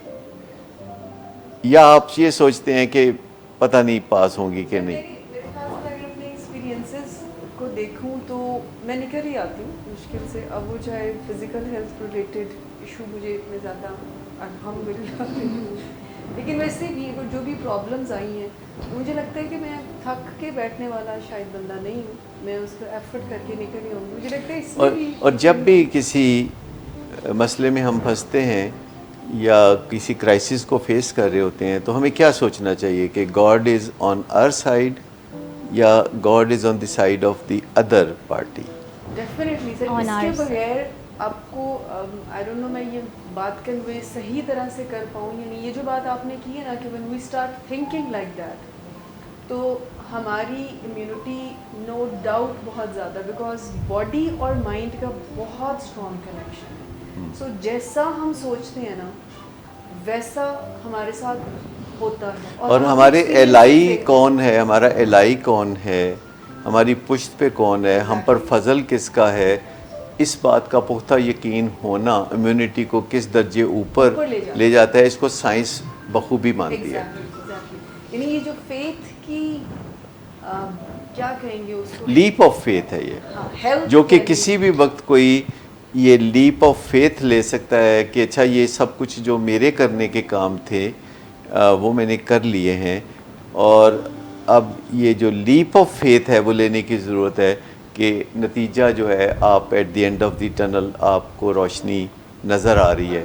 یا آپ یہ سوچتے ہیں کہ پتہ نہیں پاس ہوں گی کہ نہیں. میرے خیال سے اگر اپنے ایکسپیرینسز کو دیکھوں تو میں نکل ہی آتی ہوں مشکل سے. اب وہ چاہے فزیکل ہیلتھ ریلیٹڈ ایشو مجھے اتنے زیادہ الحمدللہ, لیکن ویسے بھی جو بھی پرابلمز آئی ہیں مجھے لگتا ہے کہ میں تھک کے بیٹھنے والا شاید بندہ نہیں ہوں, میں اس کو ایفرٹ کر کے نکل ہی ہوں. مجھے لگتا ہے اس میں بھی, اور جب بھی کسی مسئلے میں ہم پھنستے ہیں یا کسی کرائسس کو فیس کر رہے ہوتے ہیں تو ہمیں کیا سوچنا چاہیے کہ God is on our side یا God is on the side of the other party. Definitely sir, اس کے بغیر آپ کو آئی ڈونٹ نو میں یہ بات کنوے صحیح طرح سے کر پاؤں یا نہیں. یہ جو بات آپ نے کی ہے نا کہ when we start thinking like that, تو ہماری امیونٹی نو ڈاؤٹ بہت زیادہ, بیکاز باڈی اور مائنڈ کا بہت اسٹرانگ کنیکشن ہے. سو جیسا ہم سوچتے ہیں نا ویسا ہمارے ساتھ ہوتا ہے. اور ہمارے الہی کون ہے, ہمارا الہی کون ہے, ہماری پشت پہ کون ہے, ہم پر فضل کس کا ہے, اس بات کا پختہ یقین ہونا امیونٹی کو کس درجے اوپر لے جاتا ہے, اس کو سائنس بخوبی مانتی ہے. یعنی یہ جو فیتھ کی کیا کہیں گے اس کو, لیپ آف فیتھ ہے یہ, جو کہ کسی بھی وقت کوئی یہ لیپ آف فیتھ لے سکتا ہے کہ اچھا یہ سب کچھ جو میرے کرنے کے کام تھے وہ میں نے کر لیے ہیں, اور اب یہ جو لیپ آف فیتھ ہے وہ لینے کی ضرورت ہے کہ نتیجہ جو ہے آپ at the end of the tunnel آپ کو روشنی نظر آ رہی ہے.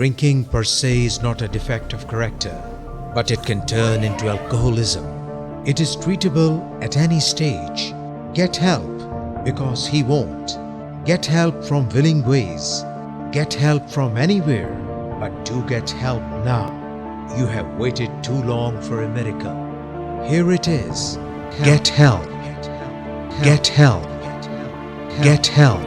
Drinking per se is not a defect of character, but it can turn into alcoholism. It is treatable at any stage. Get help because he won't. Get help from willing ways. Get help from anywhere, but do get help now. You have waited too long for a miracle. Here it is. Get help. Get help. Get help.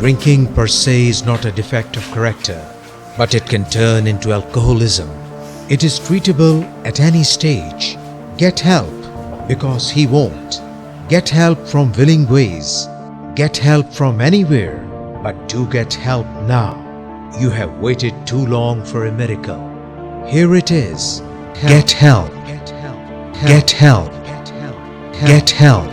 Drinking per se is not a defect of character, but it can turn into alcoholism. It is treatable at any stage. Get help because he won't. Get help from willing ways. Get help from anywhere, but do get help now. You have waited too long for a miracle. Here it is. Get help. Get help. Get help.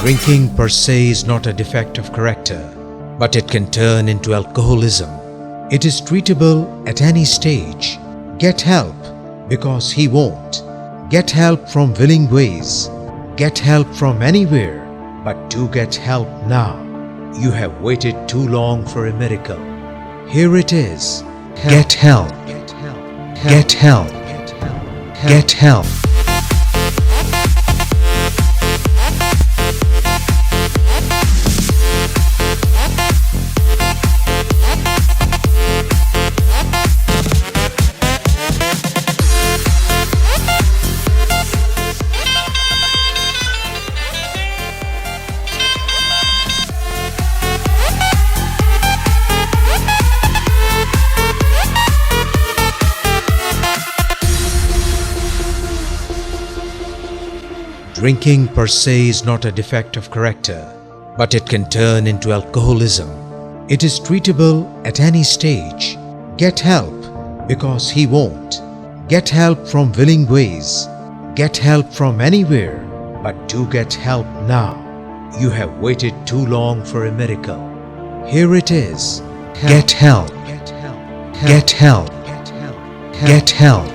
Drinking per se is not a defect of character, but it can turn into alcoholism. It is treatable at any stage. Get help because he won't. Get help from willing ways. Get help from anywhere, but do get help now. You have waited too long for a miracle. Here it is. Get help. Get help. Get help. Drinking per se is not a defect of character, but it can turn into alcoholism. It is treatable at any stage. Get help because he won't. Get help from willing ways. Get help from anywhere, but do get help now. You have waited too long for a miracle. Here it is. Get help. Get help. Get help.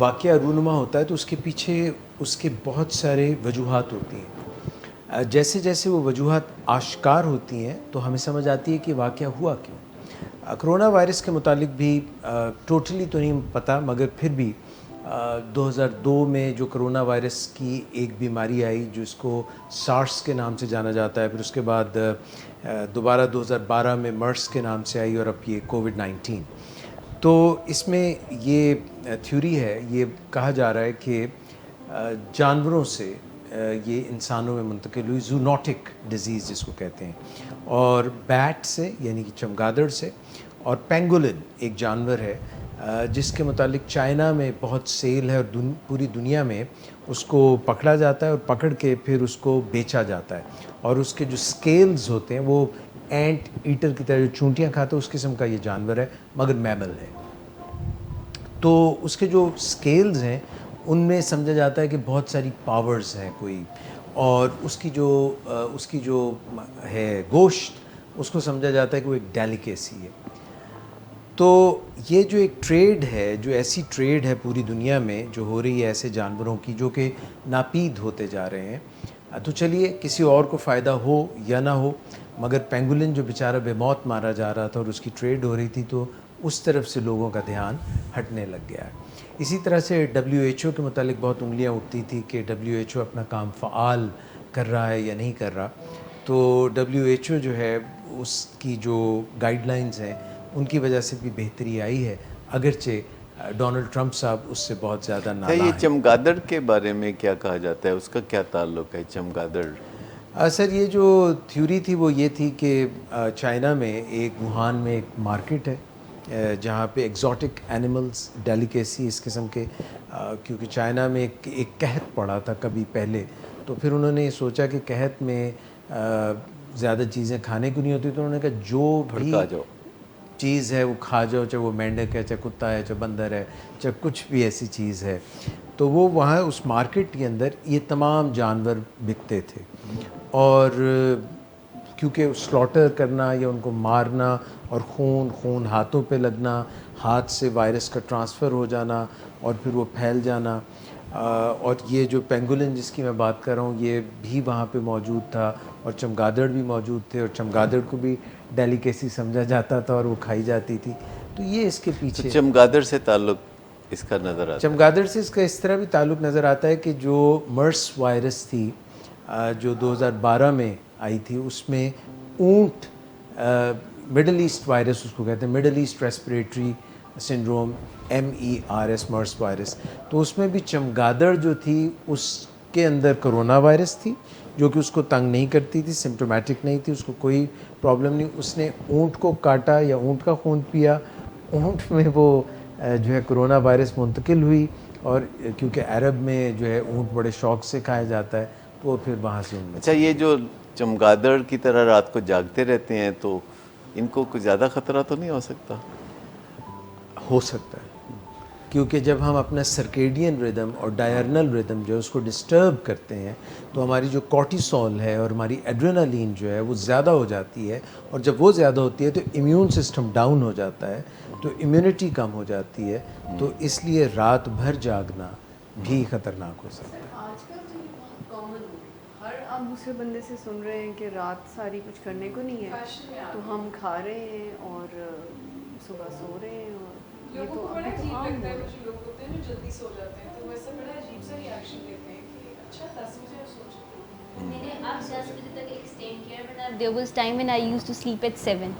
واقعہ رونما ہوتا ہے تو اس کے پیچھے اس کے بہت سارے وجوہات ہوتی ہیں. جیسے جیسے وہ وجوہات آشکار ہوتی ہیں تو ہمیں سمجھ آتی ہے کہ واقعہ ہوا کیوں. کرونا وائرس کے متعلق بھی ٹوٹلی تو نہیں پتہ، مگر پھر بھی 2002 میں جو کرونا وائرس کی ایک بیماری آئی جو اس کو سارس کے نام سے جانا جاتا ہے، پھر اس کے بعد دوبارہ 2012 میں مرس کے نام سے آئی، اور اب یہ کووڈ-19. تو اس میں یہ تھیوری ہے، یہ کہا جا رہا ہے کہ جانوروں سے یہ انسانوں میں منتقل ہوئی، زونوٹک ڈیزیز جس کو کہتے ہیں، اور بیٹ سے یعنی کہ چمگادڑ سے، اور پینگولن ایک جانور ہے جس کے متعلق چائنا میں بہت سیل ہے، اور پوری دنیا میں اس کو پکڑا جاتا ہے، اور پکڑ کے پھر اس کو بیچا جاتا ہے. اور اس کے جو سکیلز ہوتے ہیں وہ اینٹ ایٹر کی طرح جو چونٹیاں کھاتا ہے اس قسم کا یہ جانور ہے، مگر میمل ہے. تو اس کے جو سکیلز ہیں ان میں سمجھا جاتا ہے کہ بہت ساری پاورز ہیں کوئی، اور اس کی جو ہے گوشت، اس کو سمجھا جاتا ہے کہ وہ ایک ڈیلیکیسی ہے. تو یہ جو ایک ٹریڈ ہے، جو ایسی ٹریڈ ہے پوری دنیا میں جو ہو رہی ہے ایسے جانوروں کی جو کہ ناپید ہوتے جا رہے ہیں، تو چلیے کسی اور کو فائدہ ہو یا نہ ہو، مگر پینگولن جو بیچارہ بے موت مارا جا رہا تھا اور اس کی ٹریڈ ہو رہی تھی تو اس طرف سے لوگوں کا دھیان ہٹنے لگ گیا ہے. اسی طرح سے WHO کے متعلق بہت انگلیاں اٹھتی تھی کہ WHO اپنا کام فعال کر رہا ہے یا نہیں کر رہا. تو WHO جو ہے اس کی جو گائیڈ لائنز ہیں ان کی وجہ سے بھی بہتری آئی ہے، اگرچہ ڈونلڈ ٹرمپ صاحب اس سے بہت زیادہ نالاں ہیں. یہ چمگادڑ کے بارے میں کیا کہا جاتا ہے، اس کا کیا تعلق ہے چمگادڑ؟ سر یہ جو تھیوری تھی وہ یہ تھی کہ چائنا میں ایک ووہان میں ایک مارکیٹ ہے جہاں پہ ایگزوٹک اینیملز، ڈیلیکیسی اس قسم کے، کیونکہ چائنا میں ایک قحط پڑا تھا کبھی پہلے، تو پھر انہوں نے سوچا کہ قحط میں زیادہ چیزیں کھانے کو نہیں ہوتی، تو انہوں نے کہا جو بھی چیز ہے وہ کھا جاؤ، چاہے وہ مینڈک ہے، چاہے کتا ہے، چاہے بندر ہے، چاہے کچھ بھی ایسی چیز ہے. تو وہ وہاں اس مارکیٹ کے اندر یہ تمام جانور بکتے تھے، اور کیونکہ سلاٹر کرنا یا ان کو مارنا اور خون ہاتھوں پہ لگنا، ہاتھ سے وائرس کا ٹرانسفر ہو جانا اور پھر وہ پھیل جانا، اور یہ جو پینگولن جس کی میں بات کر رہا ہوں یہ بھی وہاں پہ موجود تھا، اور چمگادڑ بھی موجود تھے، اور چمگادڑ کو بھی ڈیلیکیسی سمجھا جاتا تھا اور وہ کھائی جاتی تھی. تو یہ اس کے پیچھے چمگادڑ سے تعلق اس کا نظر آتا ہے. چمگادڑ سے اس کا اس طرح بھی تعلق نظر آتا ہے کہ جو مرس وائرس تھی جو 2012 میں آئی تھی، اس میں اونٹ، مڈل ایسٹ وائرس اس کو کہتے ہیں، Middle East respiratory syndrome, MERS، MERS virus. تو اس میں بھی چمگادڑ جو تھی اس کے اندر کرونا وائرس تھی جو کہ اس کو تنگ نہیں کرتی تھی، سمپٹومیٹک نہیں تھی، اس کو کوئی پرابلم نہیں. اس نے اونٹ کو کاٹا یا اونٹ کا خون پیا، اونٹ میں وہ جو ہے کرونا وائرس منتقل ہوئی، اور کیونکہ عرب میں جو ہے اونٹ بڑے شوق سے کھایا جاتا ہے تو وہ پھر وہاں سے ان میں. اچھا، یہ جو چمگادڑ کی طرح رات کو جاگتے رہتے ہیں تو ان کو کوئی زیادہ خطرہ تو نہیں ہو سکتا؟ ہو سکتا ہے، کیونکہ جب ہم اپنا سرکیڈین ردم اور ڈائرنل ردم جو ہے اس کو ڈسٹرب کرتے ہیں تو ہماری جو کورٹیسول ہے اور ہماری ایڈرینالین جو ہے وہ زیادہ ہو جاتی ہے، اور جب وہ زیادہ ہوتی ہے تو امیون سسٹم ڈاؤن ہو جاتا ہے، تو امیونٹی کم ہو جاتی ہے، تو اس لیے رات بھر جاگنا بھی خطرناک ہو سکتا ہے. آج کل تو یہ بہت کامن ہو گیا، ہر آپ دوسرے بندے سے سن رہے ہیں کہ رات ساری کچھ کرنے کو نہیں ہے تو ہم کھا رہے ہیں اور صبح سو رہے ہیں، اور یہ تو بڑا ابھی تو عجیب عام لگتا ہے. ہو کچھ لوگ ہوتے ہیں جو جلدی سو جاتے ہیں تو ویسے بڑا عجیب سا ریئیکشن دیتے ہیں کہ اچھا 10 بجے سو جاتے ہیں. میں نے اب 10 بجے تک ایکسٹینڈ کیا، but there was time when I used to sleep at 7.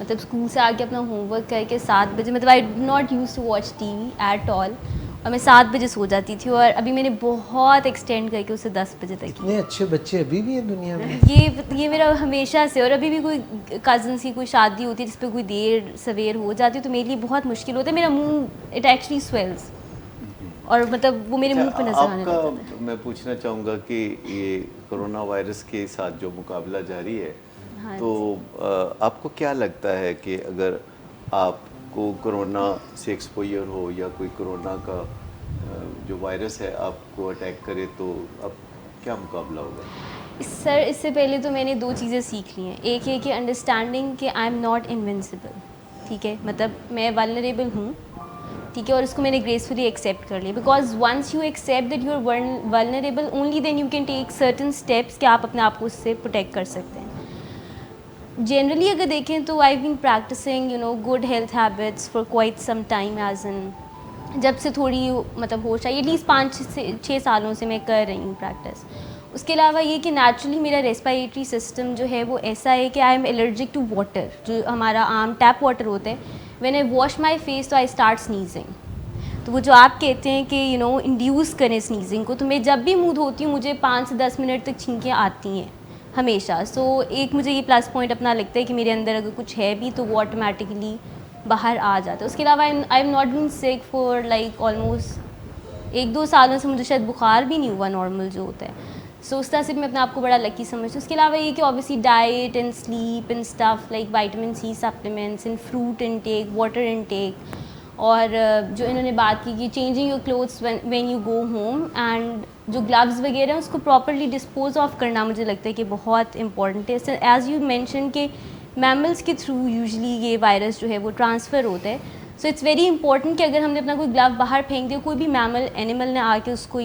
مطلب اسکول سے آ کے اپنا ہوم ورک کر کے 7 بجے، مطلب I did not used to watch TV at all، اور میں 7 بجے سو جاتی تھی، اور ابھی میں نے بہت ایکسٹینڈ کر کے اسے 10 بجے تک. اتنے اچھے بچے ابھی بھی ہیں دنیا میں. یہ میرا ہمیشہ سے، اور ابھی بھی کوئی کزنس کی کوئی شادی ہوتی ہے جس پہ کوئی دیر سویر ہو جاتی ہے تو میرے لیے بہت مشکل ہوتا ہے، میرا منہ اٹ ایکچولی سویلز، اور مطلب وہ میرے منہ پہ نظر آنے لگتا ہے. میں پوچھنا چاہوں گا کہ یہ کرونا وائرس کے ساتھ جو مقابلہ جاری ہے تو آپ کو کیا لگتا ہے کہ اگر آپ کو کرونا سے ایکسپوئر ہو یا کوئی کرونا کا جو وائرس ہے آپ کو اٹیک کرے تو اب کیا مقابلہ ہوگا؟ سر اس سے پہلے تو میں نے 2 چیزیں سیکھ لی ہیں. ایک ہے کہ انڈرسٹینڈنگ کہ آئی ایم ناٹ انوینسیبل، ٹھیک ہے، مطلب میں والنریبل ہوں، ٹھیک ہے, اور اس کو میں نے گریسفلی ایکسیپٹ کر لیا, because once you accept that you are vulnerable only then you can take certain steps کہ آپ اپنے آپ کو اس سے پروٹیکٹ کر سکتے ہیں. جنرلی اگر دیکھیں تو I been practising good health habits for quite some time, as in جب سے تھوڑی مطلب ہوش آئی, ایٹ لیسٹ 5-6 سالوں سے میں کر رہی ہوں پریکٹس. اس کے علاوہ یہ کہ نیچرلی میرا ریسپائریٹری سسٹم جو ہے وہ ایسا ہے کہ I am allergic to water, جو ہمارا عام ٹیپ واٹر ہوتا ہے. When I wash my face تو آئی اسٹارٹ سنیزنگ. تو وہ جو آپ کہتے ہیں کہ انڈیوس کریں سنیزنگ کو, تو میں جب بھی منہ دھوتی ہوں مجھے 5 سے 10 منٹ تک چھینکیں آتی ہیں ہمیشہ. سو ایک مجھے یہ پلس پوائنٹ اپنا لگتا ہے کہ میرے اندر اگر کچھ ہے بھی تو وہ آٹومیٹکلی باہر آ جاتا ہے. اس کے علاوہ آئی ایم ناٹ بین سک فار لائک آلموسٹ 1-2 سالوں سے مجھے شاید بخار بھی نہیں ہوا نارمل جو ہوتا ہے. سو اس طرح سے میں اپنے آپ کو بڑا لکی سمجھتی ہوں. اس کے علاوہ یہ کہ obviously diet and sleep and stuff like vitamin C supplements and fruit intake, water intake, اور جو انہوں نے بات کی کہ changing your clothes when you go home, and جو گلوز وغیرہ ہیں اس کو پراپرلی ڈسپوز آف کرنا مجھے لگتا ہے کہ بہت امپورٹنٹ ہے. ایز یو مینشن کہ میملس کے تھرو یوزلی یہ وائرس جو ہے وہ ٹرانسفر ہوتا ہے. سو اٹس ویری امپورٹنٹ کہ اگر ہم نے اپنا کوئی گلو باہر پھینک دیا, کوئی بھی اینیمل نے آ کے اس کو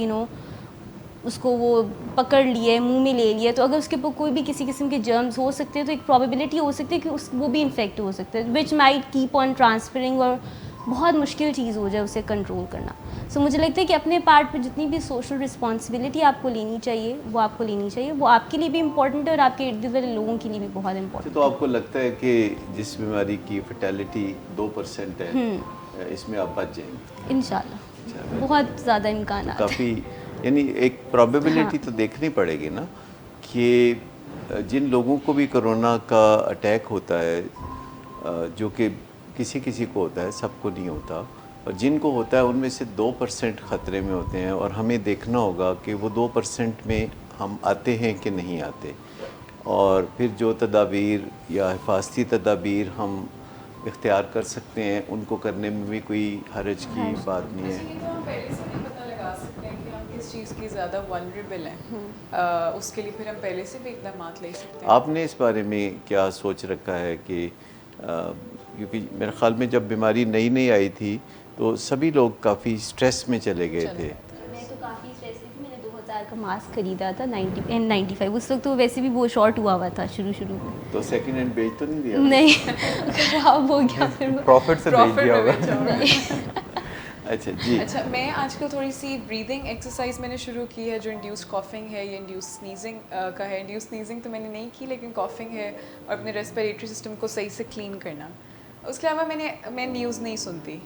اس کو وہ پکڑ لیے, منہ میں لے لیا, تو اگر اس کے اوپر کوئی بھی کسی قسم کے جرمز ہو سکتے ہیں تو ایک پرابیبلٹی ہو سکتی ہے کہ وہ بھی انفیکٹ ہو سکتا ہے, which might keep on transferring, اور بہت مشکل چیز ہو جائے اسے کنٹرول کرنا. سو مجھے لگتا ہے کہ اپنے پارٹ پہ جتنی بھی سوشل رسپانسبلٹی آپ کو لینی چاہیے وہ آپ کو لینی چاہیے. وہ آپ کے لیے بھی امپورٹنٹ ہے اور آپ کے ارد گرد والے لوگوں کے لیے بھی بہت امپورٹنٹ. تو آپ کو لگتا ہے کہ جس بیماری کی فیٹیلٹی 2% ہے اس میں آپ بچ جائیں گے انشاءاللہ؟ بہت زیادہ امکانات کافی, یعنی ایک پرابیبلٹی تو دیکھنی پڑے گی نا کہ جن لوگوں کو بھی کرونا کا اٹیک ہوتا ہے, جو کہ کسی کو ہوتا ہے, سب کو نہیں ہوتا, اور جن کو ہوتا ہے ان میں سے 2% خطرے میں ہوتے ہیں, اور ہمیں دیکھنا ہوگا کہ وہ 2% میں ہم آتے ہیں کہ نہیں آتے, اور پھر جو تدابیر یا حفاظتی تدابیر ہم اختیار کر سکتے ہیں ان کو کرنے میں بھی کوئی حرج کی بات نہیں ہے. ہم پہلے سے بھی پتہ لگا سکتے ہیں کہ ہم کس چیز کی زیادہ ولنریبل ہیں, اس کے لیے پھر ہم پہلے سے بھی اقدامات لے سکتے ہیں. آپ نے اس بارے میں کیا سوچ رکھا ہے کہ کیونکہ میرے خیال میں جب بیماری نئی آئی تھی تو سبھی لوگ کافی سٹریس میں چلے گئے تھے. میں تو کافی اسٹریس میں تھی. میں نے 2000 کا ماسک خریدا تھا 95, اس وقت تو ویسے بھی وہ شارٹ ہوا تھا شروع میں. تو سیکنڈ ہینڈ بیچ تو نہیں دیا؟ نہیں, خراب ہو گیا پھر. پروفٹ سے بیچ دیا ہوگا. اچھا جی. اچھا, میں آج کل تھوڑی سی بریدنگ ایکسرسائز میں نے شروع کی ہے, جو انڈیوس کافنگ ہے, یہ انڈیوس سنیزنگ کا ہے. انڈیوس سنیزنگ تو میں نے نہیں کی, لیکن کافنگ ہے, اور اپنے ریسپیریٹری سسٹم کو صحیح سے کلین کرنا. اس کے علاوہ میں نیوز نہیں سنتی.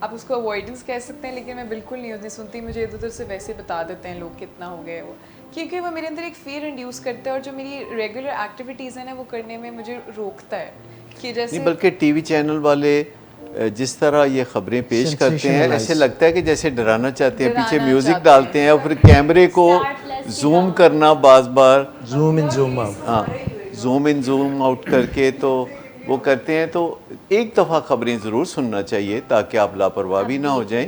آپ اس کو اوائڈنس کہہ سکتے ہیں, لیکن میں بالکل نیوز نہیں سنتی. مجھے ادھر ادھر سے ویسے بتا دیتے ہیں لوگ کتنا ہو گئے وہ, کیونکہ وہ میرے اندر ایک فیئر انڈیوس کرتا ہے, اور جو میری ریگولر ایکٹیویٹیز ہیں نا وہ کرنے میں مجھے روکتا ہے. کہ جیسے نہیں, بلکہ ٹی وی چینل والے جس طرح یہ خبریں پیش کرتے ہیں ایسے لگتا ہے کہ جیسے ڈرانا چاہتے ہیں, پیچھے میوزک ڈالتے ہیں اور پھر کیمرے کو زوم کرنا بار بار, زوم ان زوم آؤٹ, ہاں زوم ان زوم آؤٹ کر کے تو وہ کرتے ہیں. تو ایک دفعہ خبریں ضرور سننا چاہیے تاکہ آپ لاپرواہ بھی نہ ہو جائیں,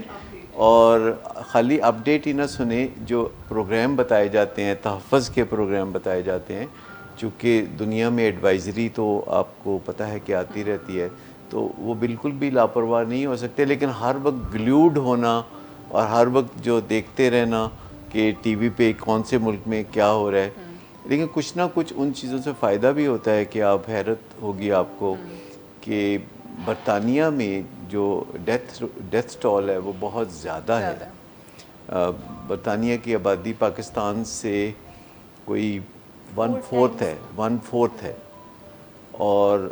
اور خالی اپڈیٹ ہی نہ سنیں. جو پروگرام بتائے جاتے ہیں, تحفظ کے پروگرام بتائے جاتے ہیں, چونکہ دنیا میں ایڈوائزری تو آپ کو پتہ ہے کہ آتی رہتی ہے, تو وہ بالکل بھی لاپرواہ نہیں ہو سکتے. لیکن ہر وقت گلیوڈ ہونا اور ہر وقت جو دیکھتے رہنا کہ ٹی وی پہ کون سے ملک میں کیا ہو رہا ہے, لیکن کچھ نہ کچھ ان چیزوں سے فائدہ بھی ہوتا ہے. کہ آپ حیرت ہوگی آپ کو کہ برطانیہ میں جو ڈیتھ سٹال ہے وہ بہت زیادہ ہے. برطانیہ کی آبادی پاکستان سے کوئی 1/4 ہے, اور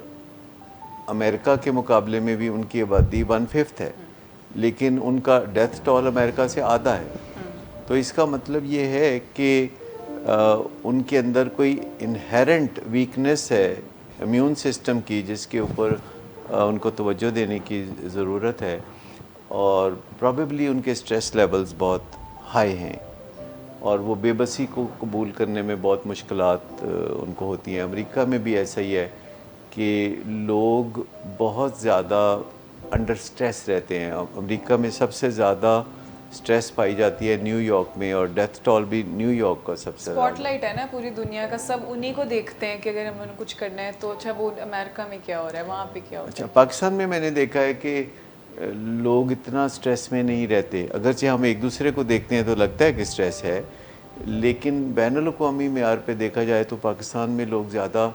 امریکہ کے مقابلے میں بھی ان کی آبادی 1/5 ہے, لیکن ان کا ڈیتھ سٹال امریکہ سے آدھا ہے. تو اس کا مطلب یہ ہے کہ ان کے اندر کوئی انہیرنٹ ویکنس ہے امیون سسٹم کی, جس کے اوپر ان کو توجہ دینے کی ضرورت ہے, اور پرابیبلی ان کے سٹریس لیولز بہت ہائی ہیں, اور وہ بے بسی کو قبول کرنے میں بہت مشکلات ان کو ہوتی ہیں. امریکہ میں بھی ایسا ہی ہے کہ لوگ بہت زیادہ انڈر سٹریس رہتے ہیں. امریکہ میں سب سے زیادہ سٹریس پائی جاتی ہے نیو یارک میں, اور ڈیتھ سٹال بھی نیو یارک کا سب سے اسپاٹ لائٹ ہے نا پوری دنیا کا, سب انہی کو دیکھتے ہیں کہ اگر ہم انہیں کچھ کرنا ہے تو اچھا وہ امریکہ میں کیا ہو رہا ہے, وہاں پہ کیا ہو رہا ہے. اچھا, پاکستان میں نے دیکھا ہے کہ لوگ اتنا سٹریس میں نہیں رہتے. اگرچہ ہم ایک دوسرے کو دیکھتے ہیں تو لگتا ہے کہ سٹریس ہے, لیکن بین الاقوامی معیار پہ دیکھا جائے تو پاکستان میں لوگ زیادہ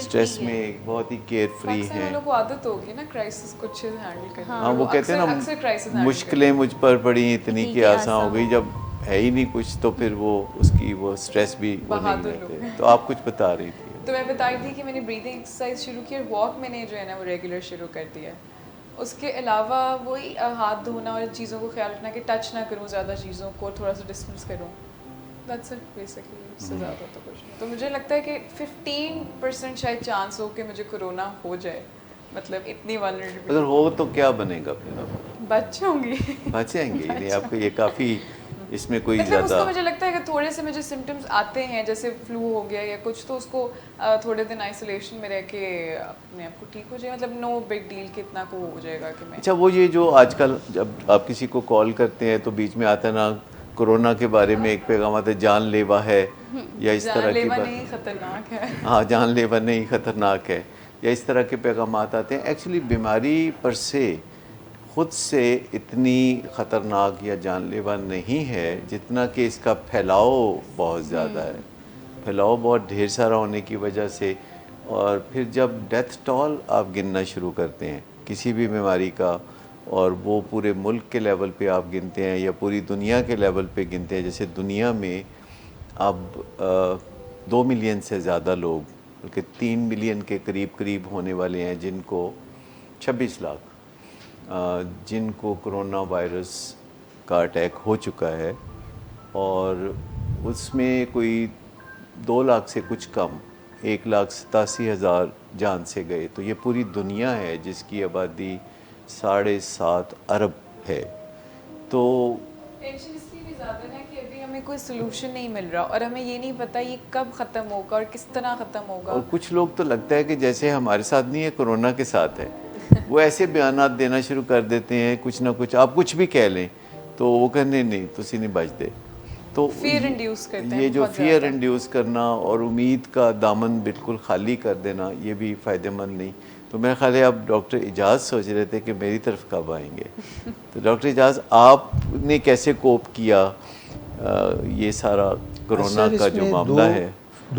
سٹریس میں بہت ہی کیئر فری ہیں. والوں کو عادت ہوگی نا کرائسس کو اچھے سے ہینڈل کرنے. ہاں وہ کہتے ہیں نا مشکلیں مجھ پر پڑی اتنی کہ آسان ہو گئی, جب ہے ہی نہیں کچھ تو پھر وہ اس کی وہ سٹریس بھی وہ نہیں رہتے. تو آپ کچھ بتا رہی تھی. تو میں بتا رہی تھی کہ میں نے بریدنگ ایکسرسائز شروع کی اور واک میں نے جو ہے نا وہ ریگولر شروع کر دیا ہے. اس کے علاوہ وہی ہاتھ دھونا اور چیزوں کو خیال رکھنا کہ ٹچ نہ کروں زیادہ چیزوں کو, تھوڑا سا ڈسٹینس کروں. دیٹس اٹ بیسکلی, اس سے زیادہ تو کچھ نہیں. تو مجھے لگتا ہے کہ 15% شاید چانس ہو کہ مجھے کرونا ہو جائے, مطلب اتنی ولنریبل. اگر ہو تو کیا بنے گا پھر آپ؟ بچ جاؤں گی. بچ جائیں گے, یعنی آپ کو یہ کافی اس میں کوئی مطلب اس زیادہ کو مجھے لگتا ہے کہ تھوڑے سے مجھے سمٹمز آتے ہیں جیسے فلو ہو گیا یا کچھ, تو اس کو تھوڑے دن آئسولیشن میں رہ کے اپنے آپ کو ٹھیک ہو جائے. مطلب نو بگ ڈیل کہ اتنا کو ہو جائے گا کہ میں. اچھا, وہ یہ جو آج کل جب آپ کسی کو کال کرتے ہیں تو بیچ میں آتا ہے نا کرونا کے بارے میں ایک پیغام آتا ہے جان لیوا ہے یا اس طرح کی بات. نہیں خطرناک ہے. ہاں, جان لیوا نہیں خطرناک ہے یا اس طرح کے پیغامات آتے ہیں. ایکچولی بیماری پر سے خود سے اتنی خطرناک یا جان لیوا نہیں ہے جتنا کہ اس کا پھیلاؤ بہت زیادہ ہے. پھیلاؤ بہت ڈھیر سارا ہونے کی وجہ سے, اور پھر جب ڈیتھ ٹول آپ گننا شروع کرتے ہیں کسی بھی بیماری کا, اور وہ پورے ملک کے لیول پہ آپ گنتے ہیں یا پوری دنیا کے لیول پہ گنتے ہیں, جیسے دنیا میں اب 2 ملین سے زیادہ لوگ, بلکہ 3 ملین کے قریب ہونے والے ہیں جن کو 26 لاکھ جن کو کرونا وائرس کا اٹیک ہو چکا ہے, اور اس میں کوئی 2 لاکھ سے کچھ کم 1,87,000 جان سے گئے. تو یہ پوری دنیا ہے جس کی آبادی 7.5 ارب ہے. تو ٹینشن اس لیے بھی زیادہ ہے کہ ابھی ہمیں کوئی سلوشن نہیں مل رہا, اور ہمیں یہ نہیں پتہ یہ کب ختم ہوگا اور کس طرح ختم ہوگا. اور کچھ لوگ تو لگتا ہے کہ جیسے ہمارے ساتھ نہیں ہے, کرونا کے ساتھ ہے. وہ ایسے بیانات دینا شروع کر دیتے ہیں, کچھ نہ کچھ آپ کچھ بھی کہہ لیں تو وہ کہنے نہیں تسی نہیں بچتے. تو فیئر انڈیوس کرتے ہیں, یہ جو فیئر انڈیوس کرنا اور امید کا دامن بالکل خالی کر دینا, یہ بھی فائدہ مند نہیں. تو میرا خیال ہے اب ڈاکٹر اعجاز سوچ رہے تھے کہ میری طرف کب آئیں گے. تو ڈاکٹر اعجاز, آپ نے کیسے کوپ کیا یہ سارا کرونا کا جو معاملہ ہے,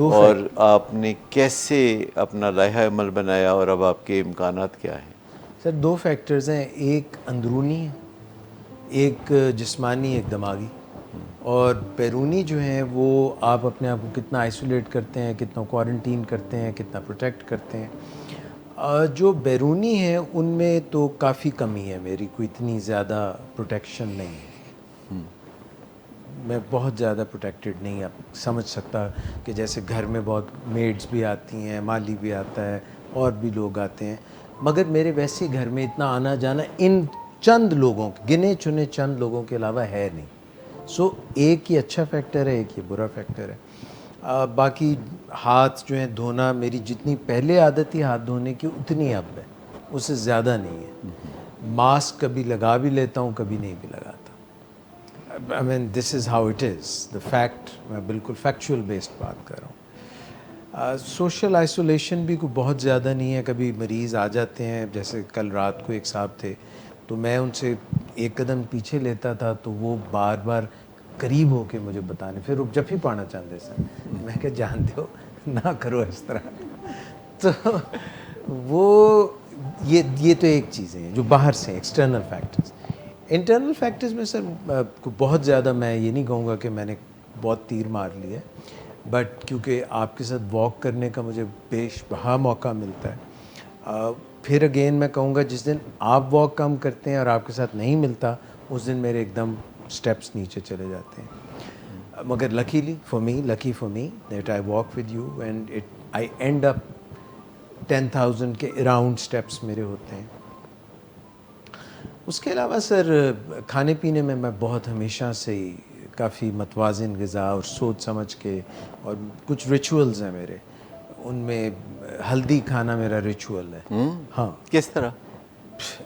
اور آپ نے کیسے اپنا لائحہ عمل بنایا, اور اب آپ کے امکانات کیا ہیں؟ سر 2 فیکٹرز ہیں, ایک اندرونی ہے, ایک جسمانی, ایک دماغی. اور بیرونی جو ہیں وہ آپ اپنے آپ کو کتنا آئسولیٹ کرتے ہیں, کتنا کوارنٹین کرتے ہیں, کتنا پروٹیکٹ کرتے ہیں. جو بیرونی ہیں ان میں تو کافی کمی ہے میری, کوئی اتنی زیادہ پروٹیکشن نہیں ہے. میں بہت زیادہ پروٹیکٹڈ نہیں اب سمجھ سکتا کہ جیسے گھر میں بہت میڈز بھی آتی ہیں, مالی بھی آتا ہے, اور بھی لوگ آتے ہیں, مگر میرے ویسے گھر میں اتنا آنا جانا ان چند لوگوں, گنے چنے چند لوگوں کے علاوہ ہے نہیں. سو ایک یہ اچھا فیکٹر ہے, ایک یہ برا فیکٹر ہے. باقی ہاتھ جو ہیں دھونا, میری جتنی پہلے عادت تھی ہاتھ دھونے کی اتنی اب ہے, اس سے زیادہ نہیں ہے. ماسک کبھی لگا بھی لیتا ہوں, کبھی نہیں بھی لگاتا. I mean this is how it is, the fact. میں بالکل فیکچوئل بیسڈ بات کر رہا ہوں. سوشل آئسولیشن بھی کوئی بہت زیادہ نہیں ہے. کبھی مریض آ جاتے ہیں, جیسے کل رات کو ایک صاحب تھے تو میں ان سے ایک قدم پیچھے لیتا تھا تو وہ بار بار قریب ہو کے مجھے بتانے, پھر رک جب ہی پانا چاہتے سر, میں کہ جانتے ہو نہ کرو اس طرح. تو وہ یہ تو ایک چیزیں ہیں جو باہر سے ایکسٹرنل فیکٹرز. انٹرنل فیکٹرز میں سر بہت زیادہ میں یہ نہیں کہوں گا کہ میں نے بہت تیر مار لیا ہے, بٹ کیونکہ آپ کے ساتھ واک کرنے کا مجھے بیش بہا موقع ملتا ہے. پھر اگین میں کہوں گا جس دن آپ واک کم کرتے ہیں اور آپ کے ساتھ نہیں ملتا, اس دن میرے ایک دم سٹیپس نیچے چلے جاتے ہیں. مگر lucky for me that I walk with you and I end up 10,000 کے اراؤنڈ سٹیپس میرے ہوتے ہیں. اس کے علاوہ سر کھانے پینے میں بہت ہمیشہ سے ہی کافی متوازن غذا اور سوچ سمجھ کے, اور کچھ ریچولز ہیں میرے, ان میں ہلدی کھانا میرا ریچول ہے. ہاں, کس طرح؟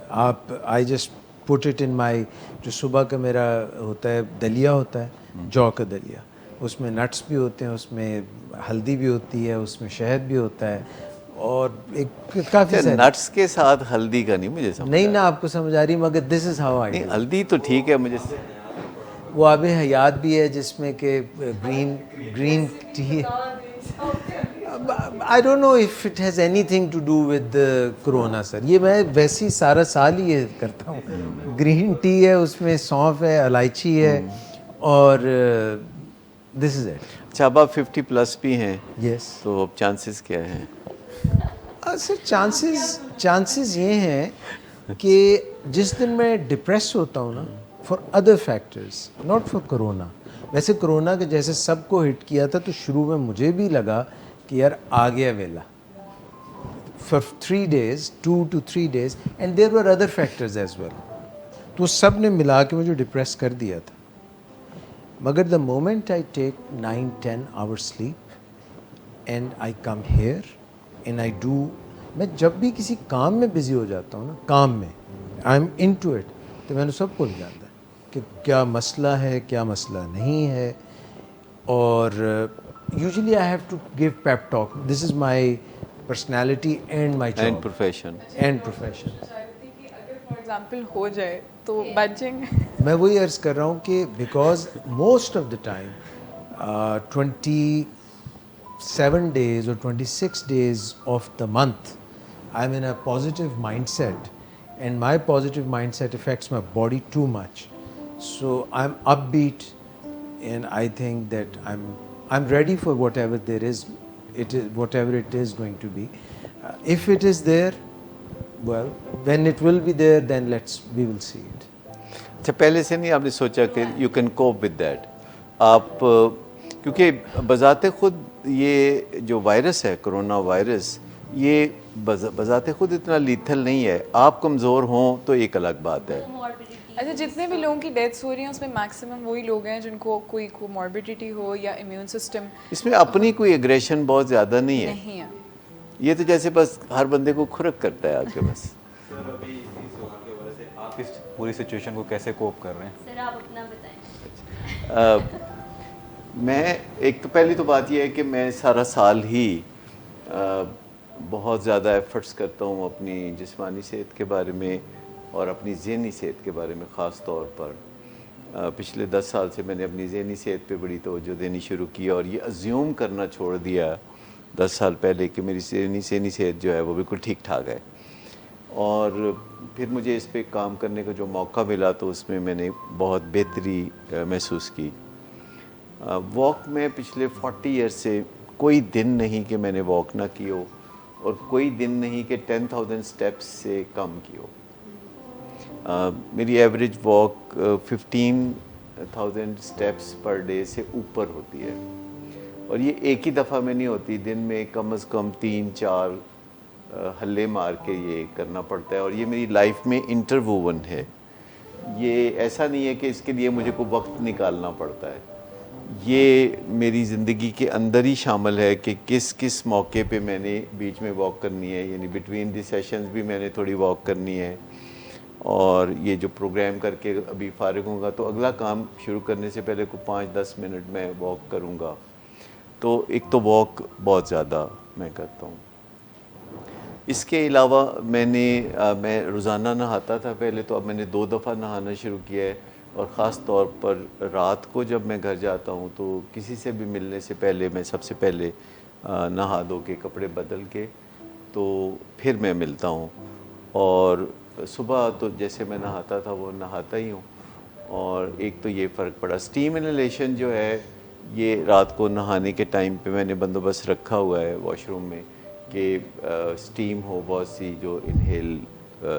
آپ I just put it in my, جو صبح کا میرا ہوتا ہے دلیا ہوتا ہے, جو کا دلیا, اس میں نٹس بھی ہوتے ہیں, اس میں ہلدی بھی ہوتی ہے, اس میں شہد بھی ہوتا ہے, اور ایک کافی ساری نٹس کے ساتھ ہلدی کا نہیں مجھے سمجھ نہیں نا آپ کو سمجھ آ رہی مگر دس از ہاؤ آئی نہیں ہلدی تو ٹھیک ہے مجھے وہ آب حیات بھی ہے جس میں کہ green tea I don't know if it has anything to do with corona sir. یہ میں ویسے ہی سارا سال ہی یہ کرتا ہوں. گرین ٹی ہے, اس میں سونف ہے, الائچی ہے, اور دس از اٹ. اچھا اب آپ 50+ بھی ہیں, یس تو اب چانسز کیا ہیں؟ سر چانسز یہ ہیں کہ جس دن میں ڈپریس ہوتا ہوں نا for other factors not for corona. ویسے کرونا کے جیسے سب کو ہٹ کیا تھا تو شروع میں مجھے بھی لگا کہ یار آ گیا ویلا for 3 days 2 to 3 days and there were other factors as well. تو سب نے ملا کے مجھے ڈپریس کر دیا تھا. مگر the moment I take 9-10 hours sleep and I come here and I do, میں جب بھی کسی کام میں بزی ہو جاتا ہوں نا, کام میں I am into it, تو میں نے سب بھول جاتا ہے کہ کیا مسئلہ ہے کیا مسئلہ نہیں ہے. اور usually I have to give pep talk. This is my personality and my and job profession. And profession. اگر فار ایگزامپل ہو جائے تو بچ جائیں گے. میں وہی عرض کر رہا ہوں کہ because most of the time 27 days or 26 days of the month I'm in a positive mindset, and my positive mindset affects my body too much. So I'm upbeat, and I think that I'm ready for whatever there is, whatever it is going to be. If it is there, well, when it will be there, then we will see it. اچھا پہلے سے نہیں آپ نے سوچا کہ you can cope with that? آپ کیونکہ بذات خود یہ جو وائرس ہے کرونا وائرس, یہ بذات خود اتنا لیتھل نہیں ہے. آپ کمزور ہوں تو ایک الگ بات ہے. اچھا جتنے بھی لوگوں کی ڈیتھس ہو رہی ہیں اس میں میکسیمم وہی لوگ ہیں جن کو کوئی کوموربیڈیٹی ہو یا امیون سسٹم. اس میں اپنی کوئی ایگریشن بہت زیادہ نہیں ہے. نہیں ہے. یہ تو جیسے بس ہر بندے کو کھرک کرتا ہے آپ کے بس. سر ابھی اسی سوال کی وجہ سے آپ اس پوری سچویشن کو کیسے کوپ کر رہے ہیں؟ سر آپ اپنا بتائیں. میں ایک تو پہلی تو بات یہ ہے کہ میں سارا سال ہی بہت زیادہ ایفرٹس کرتا ہوں اپنی جسمانی صحت کے بارے میں اور اپنی ذہنی صحت کے بارے میں. خاص طور پر پچھلے 10 سال سے میں نے اپنی ذہنی صحت پہ بڑی توجہ دینی شروع کی, اور یہ ازیوم کرنا چھوڑ دیا 10 سال پہلے کہ میری ذہنی صحت جو ہے وہ بالکل ٹھیک ٹھاک ہے. اور پھر مجھے اس پہ کام کرنے کا جو موقع ملا تو اس میں نے بہت بہتری محسوس کی. واک میں پچھلے 40 ایئر سے کوئی دن نہیں کہ میں نے واک نہ کی ہو, اور کوئی دن نہیں کہ 10,000 اسٹیپس سے کم کی ہو. میری average walk 15,000 steps per day سے اوپر ہوتی ہے, اور یہ ایک ہی دفعہ میں نہیں ہوتی, دن میں کم از کم 3-4 ہلے مار کے یہ کرنا پڑتا ہے. اور یہ میری لائف میں انٹروون ہے. یہ ایسا نہیں ہے کہ اس کے لیے مجھے کوئی وقت نکالنا پڑتا ہے. یہ میری زندگی کے اندر ہی شامل ہے کہ کس کس موقع پہ میں نے بیچ میں واک کرنی ہے, یعنی بٹوین دی سیشنز بھی میں نے تھوڑی واک کرنی ہے. اور یہ جو پروگرام کر کے ابھی فارغ ہوں گا تو اگلا کام شروع کرنے سے پہلے کو 5-10 منٹ میں واک کروں گا. تو ایک تو واک بہت زیادہ میں کرتا ہوں. اس کے علاوہ میں روزانہ نہاتا تھا پہلے, تو اب میں نے 2 دفعہ نہانا شروع کیا ہے. اور خاص طور پر رات کو جب میں گھر جاتا ہوں تو کسی سے بھی ملنے سے پہلے میں سب سے پہلے نہا دھو کے کپڑے بدل کے تو پھر میں ملتا ہوں. اور صبح تو جیسے میں نہاتا تھا وہ نہاتا ہی ہوں. اور ایک تو یہ فرق پڑا. اسٹیم انہیلیشن جو ہے یہ رات کو نہانے کے ٹائم پہ میں نے بندوبست رکھا ہوا ہے واش روم میں کہ اسٹیم ہو بہت سی جو انہیل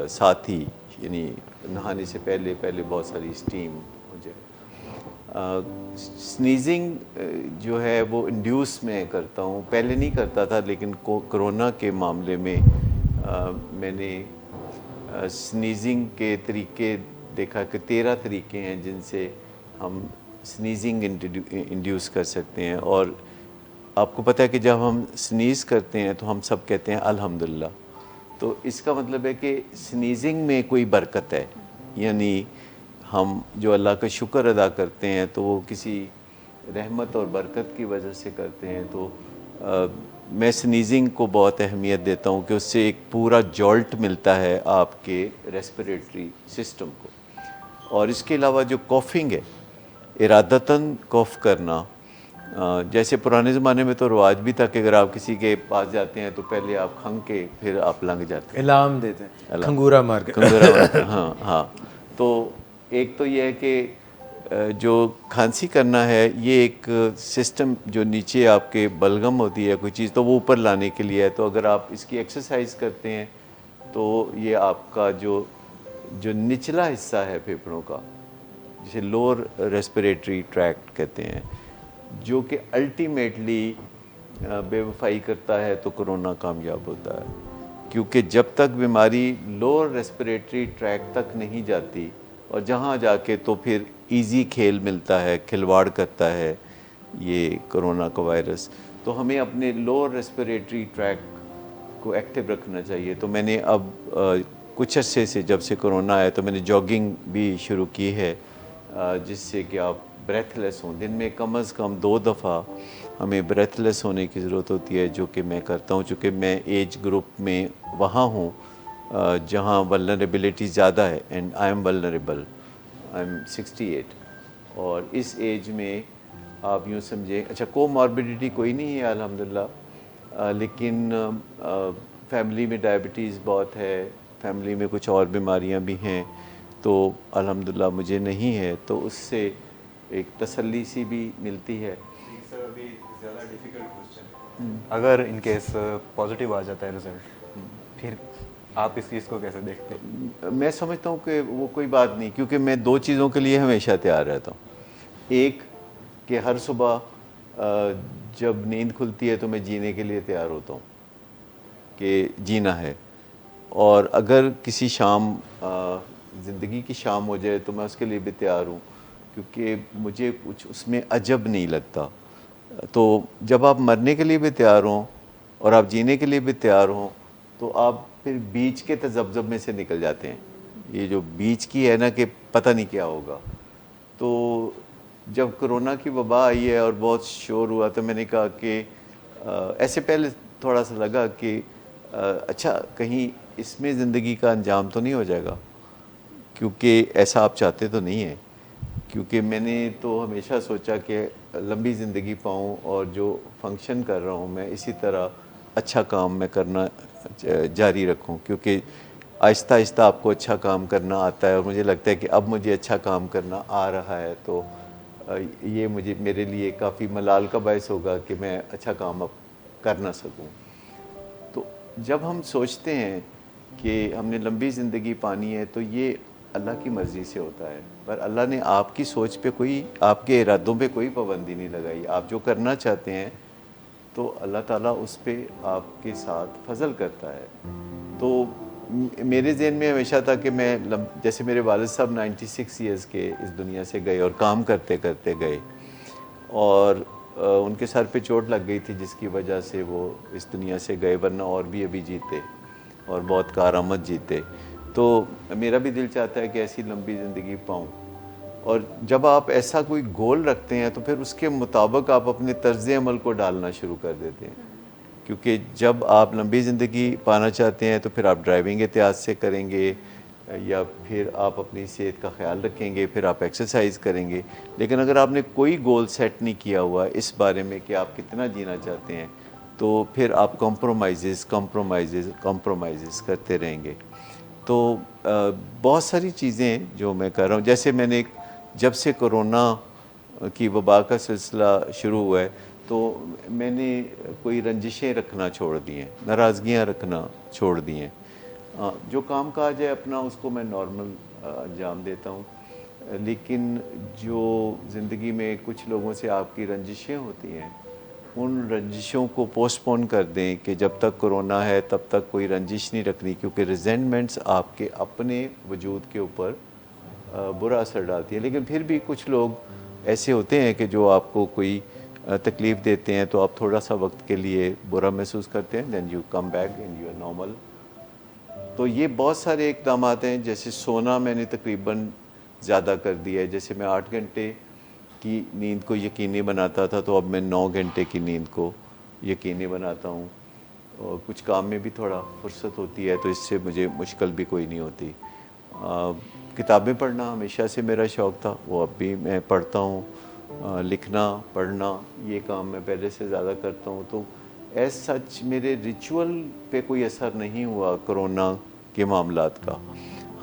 ساتھ ہی, یعنی نہانے سے پہلے بہت ساری اسٹیم ہو جائے. سنیزنگ جو ہے وہ انڈیوس میں کرتا ہوں, پہلے نہیں کرتا تھا, لیکن کرونا کے معاملے میں میں نے سنیزنگ کے طریقے دیکھا کہ 13 طریقے ہیں جن سے ہم سنیزنگ انڈیوس کر سکتے ہیں. اور آپ کو پتہ ہے کہ جب ہم سنیز کرتے ہیں تو ہم سب کہتے ہیں الحمدللہ. تو اس کا مطلب ہے کہ سنیزنگ میں کوئی برکت ہے, یعنی ہم جو اللہ کا شکر ادا کرتے ہیں تو وہ کسی رحمت اور برکت کی وجہ سے کرتے ہیں. تو میں سنیزنگ کو بہت اہمیت دیتا ہوں کہ اس سے ایک پورا جولٹ ملتا ہے آپ کے ریسپریٹری سسٹم کو. اور اس کے علاوہ جو کافنگ ہے، ارادتاً کاف کرنا، جیسے پرانے زمانے میں تو رواج بھی تھا کہ اگر آپ کسی کے پاس جاتے ہیں تو پہلے آپ کھنگ کے پھر آپ لنگ جاتے ہیں، الہام دیتے ہیں، کھنگورا مار کے. ہاں ہاں. تو ایک تو یہ ہے کہ جو کھانسی کرنا ہے یہ ایک سسٹم جو نیچے آپ کے بلغم ہوتی ہے کوئی چیز تو وہ اوپر لانے کے لیے ہے. تو اگر آپ اس کی ایکسرسائز کرتے ہیں تو یہ آپ کا جو نچلا حصہ ہے پھیپھڑوں کا، جسے لوور ریسپریٹری ٹریکٹ کہتے ہیں، جو کہ الٹیمیٹلی بے وفائی کرتا ہے تو کرونا کامیاب ہوتا ہے. کیونکہ جب تک بیماری لوور ریسپریٹری ٹریک تک نہیں جاتی اور جہاں جا کے تو پھر ایزی کھیل ملتا ہے، کھلواڑ کرتا ہے یہ کرونا کا وائرس، تو ہمیں اپنے لوور ریسپریٹری ٹریک کو ایکٹیو رکھنا چاہیے. تو میں نے اب کچھ عرصے سے جب سے کرونا آیا تو میں نے جاگنگ بھی شروع کی ہے، جس سے کہ آپ بریتھ لیس ہوں. دن میں کم از کم 2 دفعہ ہمیں بریتھ لیس ہونے کی ضرورت ہوتی ہے، جو کہ میں کرتا ہوں چونکہ میں ایج گروپ میں وہاں ہوں جہاں ولنریبلٹی زیادہ ہے. And I am vulnerable, I am 68. اور اس ایج میں آپ یوں سمجھیں، اچھا کو ماربیڈیٹی کوئی نہیں ہے الحمدللہ، لیکن فیملی میں ڈائبٹیز بہت ہے، فیملی میں کچھ اور بیماریاں بھی ہیں، تو الحمدللہ مجھے نہیں ہے، تو اس سے ایک تسلی سی بھی ملتی ہے. سر ابھی زیادہ ڈیفیکلٹ کوسچن، اگر ان کیس پازیٹیو آ جاتا ہے رزلٹ، پھر آپ اس چیز کو کیسے دیکھتے ہیں؟ میں سمجھتا ہوں کہ وہ کوئی بات نہیں، کیونکہ میں 2 چیزوں کے لیے ہمیشہ تیار رہتا ہوں. ایک کہ ہر صبح جب نیند کھلتی ہے تو میں جینے کے لیے تیار ہوتا ہوں کہ جینا ہے، اور اگر کسی شام زندگی کی شام ہو جائے تو میں اس کے لیے بھی تیار ہوں، کیونکہ مجھے کچھ اس میں عجب نہیں لگتا. تو جب آپ مرنے کے لیے بھی تیار ہوں اور آپ جینے کے لیے بھی تیار ہوں تو آپ پھر بیچ کے تذبذب میں سے نکل جاتے ہیں. یہ جو بیچ کی ہے نا کہ پتہ نہیں کیا ہوگا. تو جب کرونا کی وبا آئی ہے اور بہت شور ہوا تو میں نے کہا کہ ایسے پہلے تھوڑا سا لگا کہ اچھا کہیں اس میں زندگی کا انجام تو نہیں ہو جائے گا، کیونکہ ایسا آپ چاہتے تو نہیں ہیں. کیونکہ میں نے تو ہمیشہ سوچا کہ لمبی زندگی پاؤں اور جو فنکشن کر رہا ہوں میں اسی طرح اچھا کام میں کرنا جاری رکھوں، کیونکہ آہستہ آہستہ آپ کو اچھا کام کرنا آتا ہے، اور مجھے لگتا ہے کہ اب مجھے اچھا کام کرنا آ رہا ہے. تو یہ میرے لیے کافی ملال کا باعث ہوگا کہ میں اچھا کام اب کر نہ سکوں. تو جب ہم سوچتے ہیں کہ ہم نے لمبی زندگی پانی ہے تو یہ اللہ کی مرضی سے ہوتا ہے، پر اللہ نے آپ کی سوچ پہ کوئی، آپ کے ارادوں پہ کوئی پابندی نہیں لگائی. آپ جو کرنا چاہتے ہیں تو اللہ تعالیٰ اس پہ آپ کے ساتھ فضل کرتا ہے. تو میرے ذہن میں ہمیشہ تھا کہ میں جیسے میرے والد صاحب 96 ایئرز کے اس دنیا سے گئے اور کام کرتے کرتے گئے، اور ان کے سر پہ چوٹ لگ گئی تھی جس کی وجہ سے وہ اس دنیا سے گئے، ورنہ اور بھی ابھی جیتے اور بہت کارآمد جیتے. تو میرا بھی دل چاہتا ہے کہ ایسی لمبی زندگی پاؤں. اور جب آپ ایسا کوئی گول رکھتے ہیں تو پھر اس کے مطابق آپ اپنے طرز عمل کو ڈالنا شروع کر دیتے ہیں. کیونکہ جب آپ لمبی زندگی پانا چاہتے ہیں تو پھر آپ ڈرائیونگ احتیاط سے کریں گے، یا پھر آپ اپنی صحت کا خیال رکھیں گے، پھر آپ ایکسرسائز کریں گے. لیکن اگر آپ نے کوئی گول سیٹ نہیں کیا ہوا اس بارے میں کہ آپ کتنا جینا چاہتے ہیں تو پھر آپ کمپرومائزز کرتے رہیں گے. تو بہت ساری چیزیں جو میں کر رہا ہوں، جیسے میں نے جب سے کرونا کی وبا کا سلسلہ شروع ہوا ہے تو میں نے کوئی رنجشیں رکھنا چھوڑ دی ہیں، ناراضگیاں رکھنا چھوڑ دی ہیں. جو کام کاج ہے اپنا اس کو میں نارمل انجام دیتا ہوں، لیکن جو زندگی میں کچھ لوگوں سے آپ کی رنجشیں ہوتی ہیں ان رنجشوں کو پوسٹ پون کر دیں کہ جب تک کرونا ہے تب تک کوئی رنجش نہیں رکھنی، کیونکہ ریزینٹمنٹس آپ کے اپنے وجود کے اوپر برا اثر ڈالتی ہے. لیکن پھر بھی کچھ لوگ ایسے ہوتے ہیں کہ جو آپ کو کوئی تکلیف دیتے ہیں تو آپ تھوڑا سا وقت کے لیے برا محسوس کرتے ہیں، then you come back and you are normal. تو یہ بہت سارے اقدامات ہیں، جیسے سونا میں نے تقریباً زیادہ کر دیا ہے. جیسے میں 8 گھنٹے کی نیند کو یقینی بناتا تھا تو اب میں 9 گھنٹے کی نیند کو یقینی بناتا ہوں, اور کچھ کام میں بھی تھوڑا فرصت ہوتی ہے تو اس سے مجھے مشکل بھی کوئی نہیں ہوتی. کتابیں پڑھنا ہمیشہ سے میرا شوق تھا, وہ اب بھی میں پڑھتا ہوں. لکھنا پڑھنا یہ کام میں پہلے سے زیادہ کرتا ہوں. تو ایز سچ میرے ریچول پہ کوئی اثر نہیں ہوا کرونا کے معاملات کا.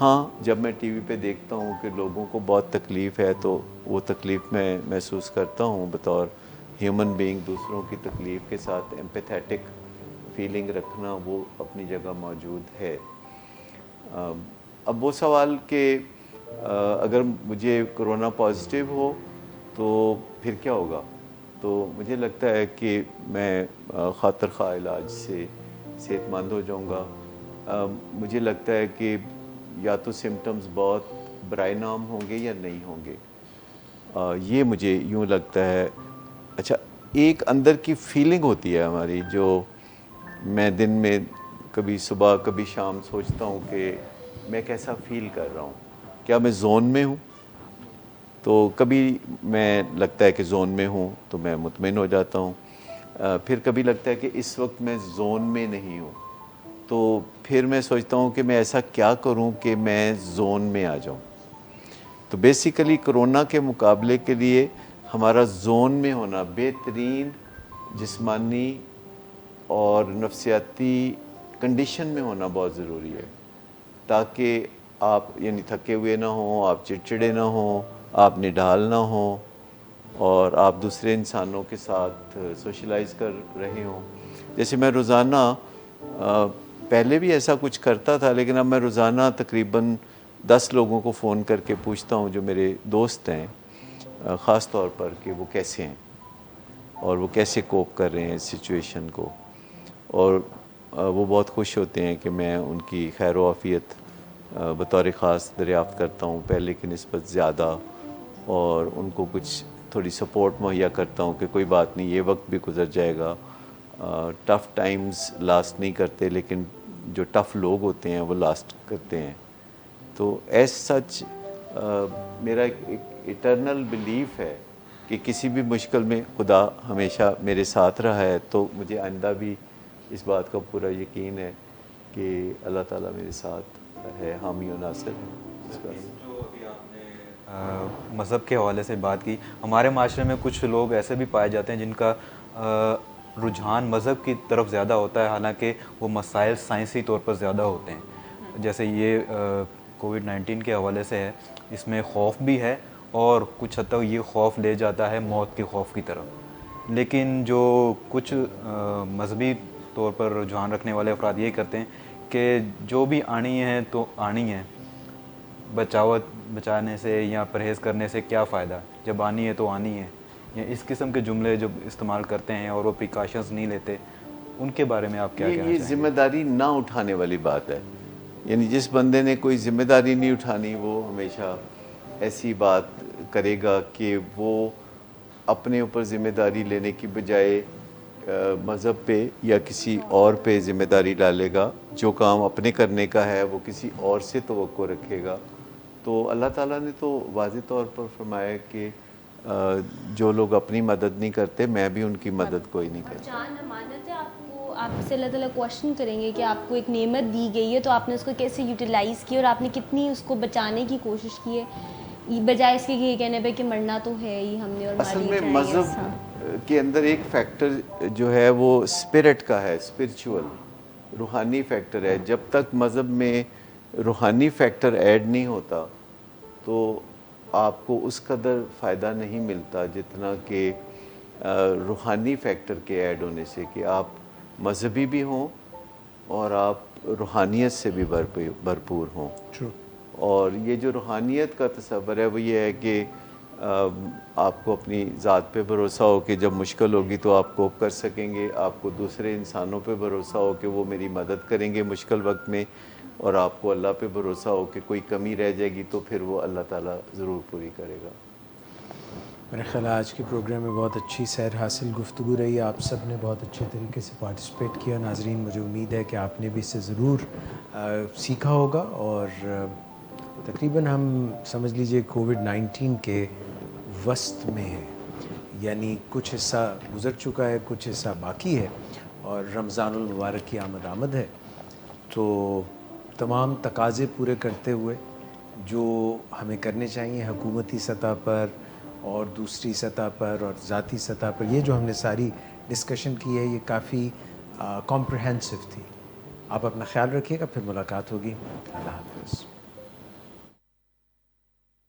ہاں, جب میں ٹی وی پہ دیکھتا ہوں کہ لوگوں کو بہت تکلیف ہے تو وہ تکلیف میں محسوس کرتا ہوں. بطور ہیومن بینگ دوسروں کی تکلیف کے ساتھ ایمپیتھیٹک فیلنگ رکھنا وہ اپنی جگہ موجود ہے. اب وہ سوال کہ اگر مجھے کرونا پازیٹیو ہو تو پھر کیا ہوگا, تو مجھے لگتا ہے کہ میں خاطر خواہ علاج سے صحت مند ہو جاؤں گا. مجھے لگتا ہے کہ یا تو سمٹمز بہت برائے نام ہوں گے یا نہیں ہوں گے, یہ مجھے یوں لگتا ہے. اچھا, ایک اندر کی فیلنگ ہوتی ہے ہماری جو میں دن میں کبھی صبح کبھی شام سوچتا ہوں کہ میں کیسا فیل کر رہا ہوں, کیا میں زون میں ہوں. تو کبھی میں لگتا ہے کہ زون میں ہوں تو میں مطمئن ہو جاتا ہوں. پھر کبھی لگتا ہے کہ اس وقت میں زون میں نہیں ہوں, تو پھر میں سوچتا ہوں کہ میں ایسا کیا کروں کہ میں زون میں آ جاؤں. تو بیسیکلی کرونا کے مقابلے کے لیے ہمارا زون میں ہونا, بہترین جسمانی اور نفسیاتی کنڈیشن میں ہونا بہت ضروری ہے, تاکہ آپ یعنی تھکے ہوئے نہ ہوں, آپ چڑچڑے نہ ہوں, آپ نڈھال نہ ہوں, اور آپ دوسرے انسانوں کے ساتھ سوشلائز کر رہے ہوں. جیسے میں روزانہ پہلے بھی ایسا کچھ کرتا تھا, لیکن اب میں روزانہ تقریباً 10 لوگوں کو فون کر کے پوچھتا ہوں جو میرے دوست ہیں, خاص طور پر کہ وہ کیسے ہیں اور وہ کیسے کوپ کر رہے ہیں اس سچویشن کو. اور وہ بہت خوش ہوتے ہیں کہ میں ان کی خیر و عافیت بطور خاص دریافت کرتا ہوں پہلے کی نسبت زیادہ, اور ان کو کچھ تھوڑی سپورٹ مہیا کرتا ہوں کہ کوئی بات نہیں, یہ وقت بھی گزر جائے گا. ٹف ٹائمز لاسٹ نہیں کرتے, لیکن جو ٹف لوگ ہوتے ہیں وہ لاسٹ کرتے ہیں. تو ایز سچ میرا ایک ایٹرنل بلیف ہے کہ کسی بھی مشکل میں خدا ہمیشہ میرے ساتھ رہا ہے, تو مجھے آئندہ بھی اس بات کا پورا یقین ہے کہ اللہ تعالیٰ میرے ساتھ ہے, حامی و ناصر ہے. جو ابھی آپ نے مذہب کے حوالے سے بات کی, ہمارے معاشرے میں کچھ لوگ ایسے بھی پائے جاتے ہیں جن کا رجحان مذہب کی طرف زیادہ ہوتا ہے, حالانکہ وہ مسائل سائنسی طور پر زیادہ ہوتے ہیں. جیسے یہ کووڈ-19 کے حوالے سے ہے, اس میں خوف بھی ہے اور کچھ حد تک یہ خوف لے جاتا ہے موت کے خوف کی طرف. لیکن جو کچھ مذہبی طور پر رجحان رکھنے والے افراد یہ کرتے ہیں کہ جو بھی آنی ہے تو آنی ہے, بچانے سے یا پرہیز کرنے سے کیا فائدہ, جب آنی ہے تو آنی ہے. یا اس قسم کے جملے جب استعمال کرتے ہیں اور وہ پریکاشنز نہیں لیتے, ان کے بارے میں آپ کیا کہنا چاہیں گے؟ یہ ذمہ داری نہ اٹھانے والی بات ہے. یعنی جس بندے نے کوئی ذمہ داری نہیں اٹھانی وہ ہمیشہ ایسی بات کرے گا کہ وہ اپنے اوپر ذمہ داری لینے کی بجائے مذہب پہ یا کسی اور پہ ذمہ داری ڈالے گا. جو کام اپنے کرنے کا ہے وہ کسی اور سے توقع رکھے گا. تو اللہ تعالیٰ نے تو واضح طور پر فرمایا کہ جو لوگ اپنی مدد نہیں کرتے میں بھی ان کی مدد کوئی نہیں کرتا. جان امانت ہے, آپ سے اللہ تعالیٰ کوشچن کریں گے کہ آپ کو ایک نعمت دی گئی ہے تو آپ نے اس کو کیسے یوٹیلائز کی اور آپ نے کتنی اس کو بچانے کی کوشش کی ہے, بجائے اس کے یہ کہنے پہ کہ مرنا تو ہے ہی ہم نے اور اصل میں مذہب کے اندر ایک فیکٹر جو ہے وہ اسپرٹ کا ہے, اسپرچول روحانی فیکٹر ہے. جب تک مذہب میں روحانی فیکٹر ایڈ نہیں ہوتا تو آپ کو اس قدر فائدہ نہیں ملتا جتنا کہ روحانی فیکٹر کے ایڈ ہونے سے, کہ آپ مذہبی بھی ہوں اور آپ روحانیت سے بھی بھرپور ہوں. اور یہ جو روحانیت کا تصور ہے وہ یہ ہے کہ آپ کو اپنی ذات پہ بھروسہ ہو کہ جب مشکل ہوگی تو آپ کوپ کر سکیں گے, آپ کو دوسرے انسانوں پہ بھروسہ ہو کہ وہ میری مدد کریں گے مشکل وقت میں, اور آپ کو اللہ پہ بھروسہ ہو کہ کوئی کمی رہ جائے گی تو پھر وہ اللہ تعالیٰ ضرور پوری کرے گا. میرے خیال آج کے پروگرام میں بہت اچھی سیر حاصل گفتگو رہی. آپ سب نے بہت اچھے طریقے سے پارٹیسپیٹ کیا. ناظرین, مجھے امید ہے کہ آپ نے بھی اس سے ضرور سیکھا ہوگا, اور تقریباً ہم سمجھ لیجئے کووڈ-19 کے وسط میں ہیں. یعنی کچھ حصہ گزر چکا ہے، کچھ حصہ باقی ہے، اور رمضان المبارک کی آمد ہے، تو تمام تقاضے پورے کرتے ہوئے جو ہمیں کرنے چاہیے حکومتی سطح پر اور دوسری سطح پر اور ذاتی سطح پر، یہ جو ہم نے ساری ڈسکشن کی ہے یہ کافی کمپریہنسو تھی. آپ اپنا خیال رکھیے گا، پھر ملاقات ہوگی. اللہ حافظ.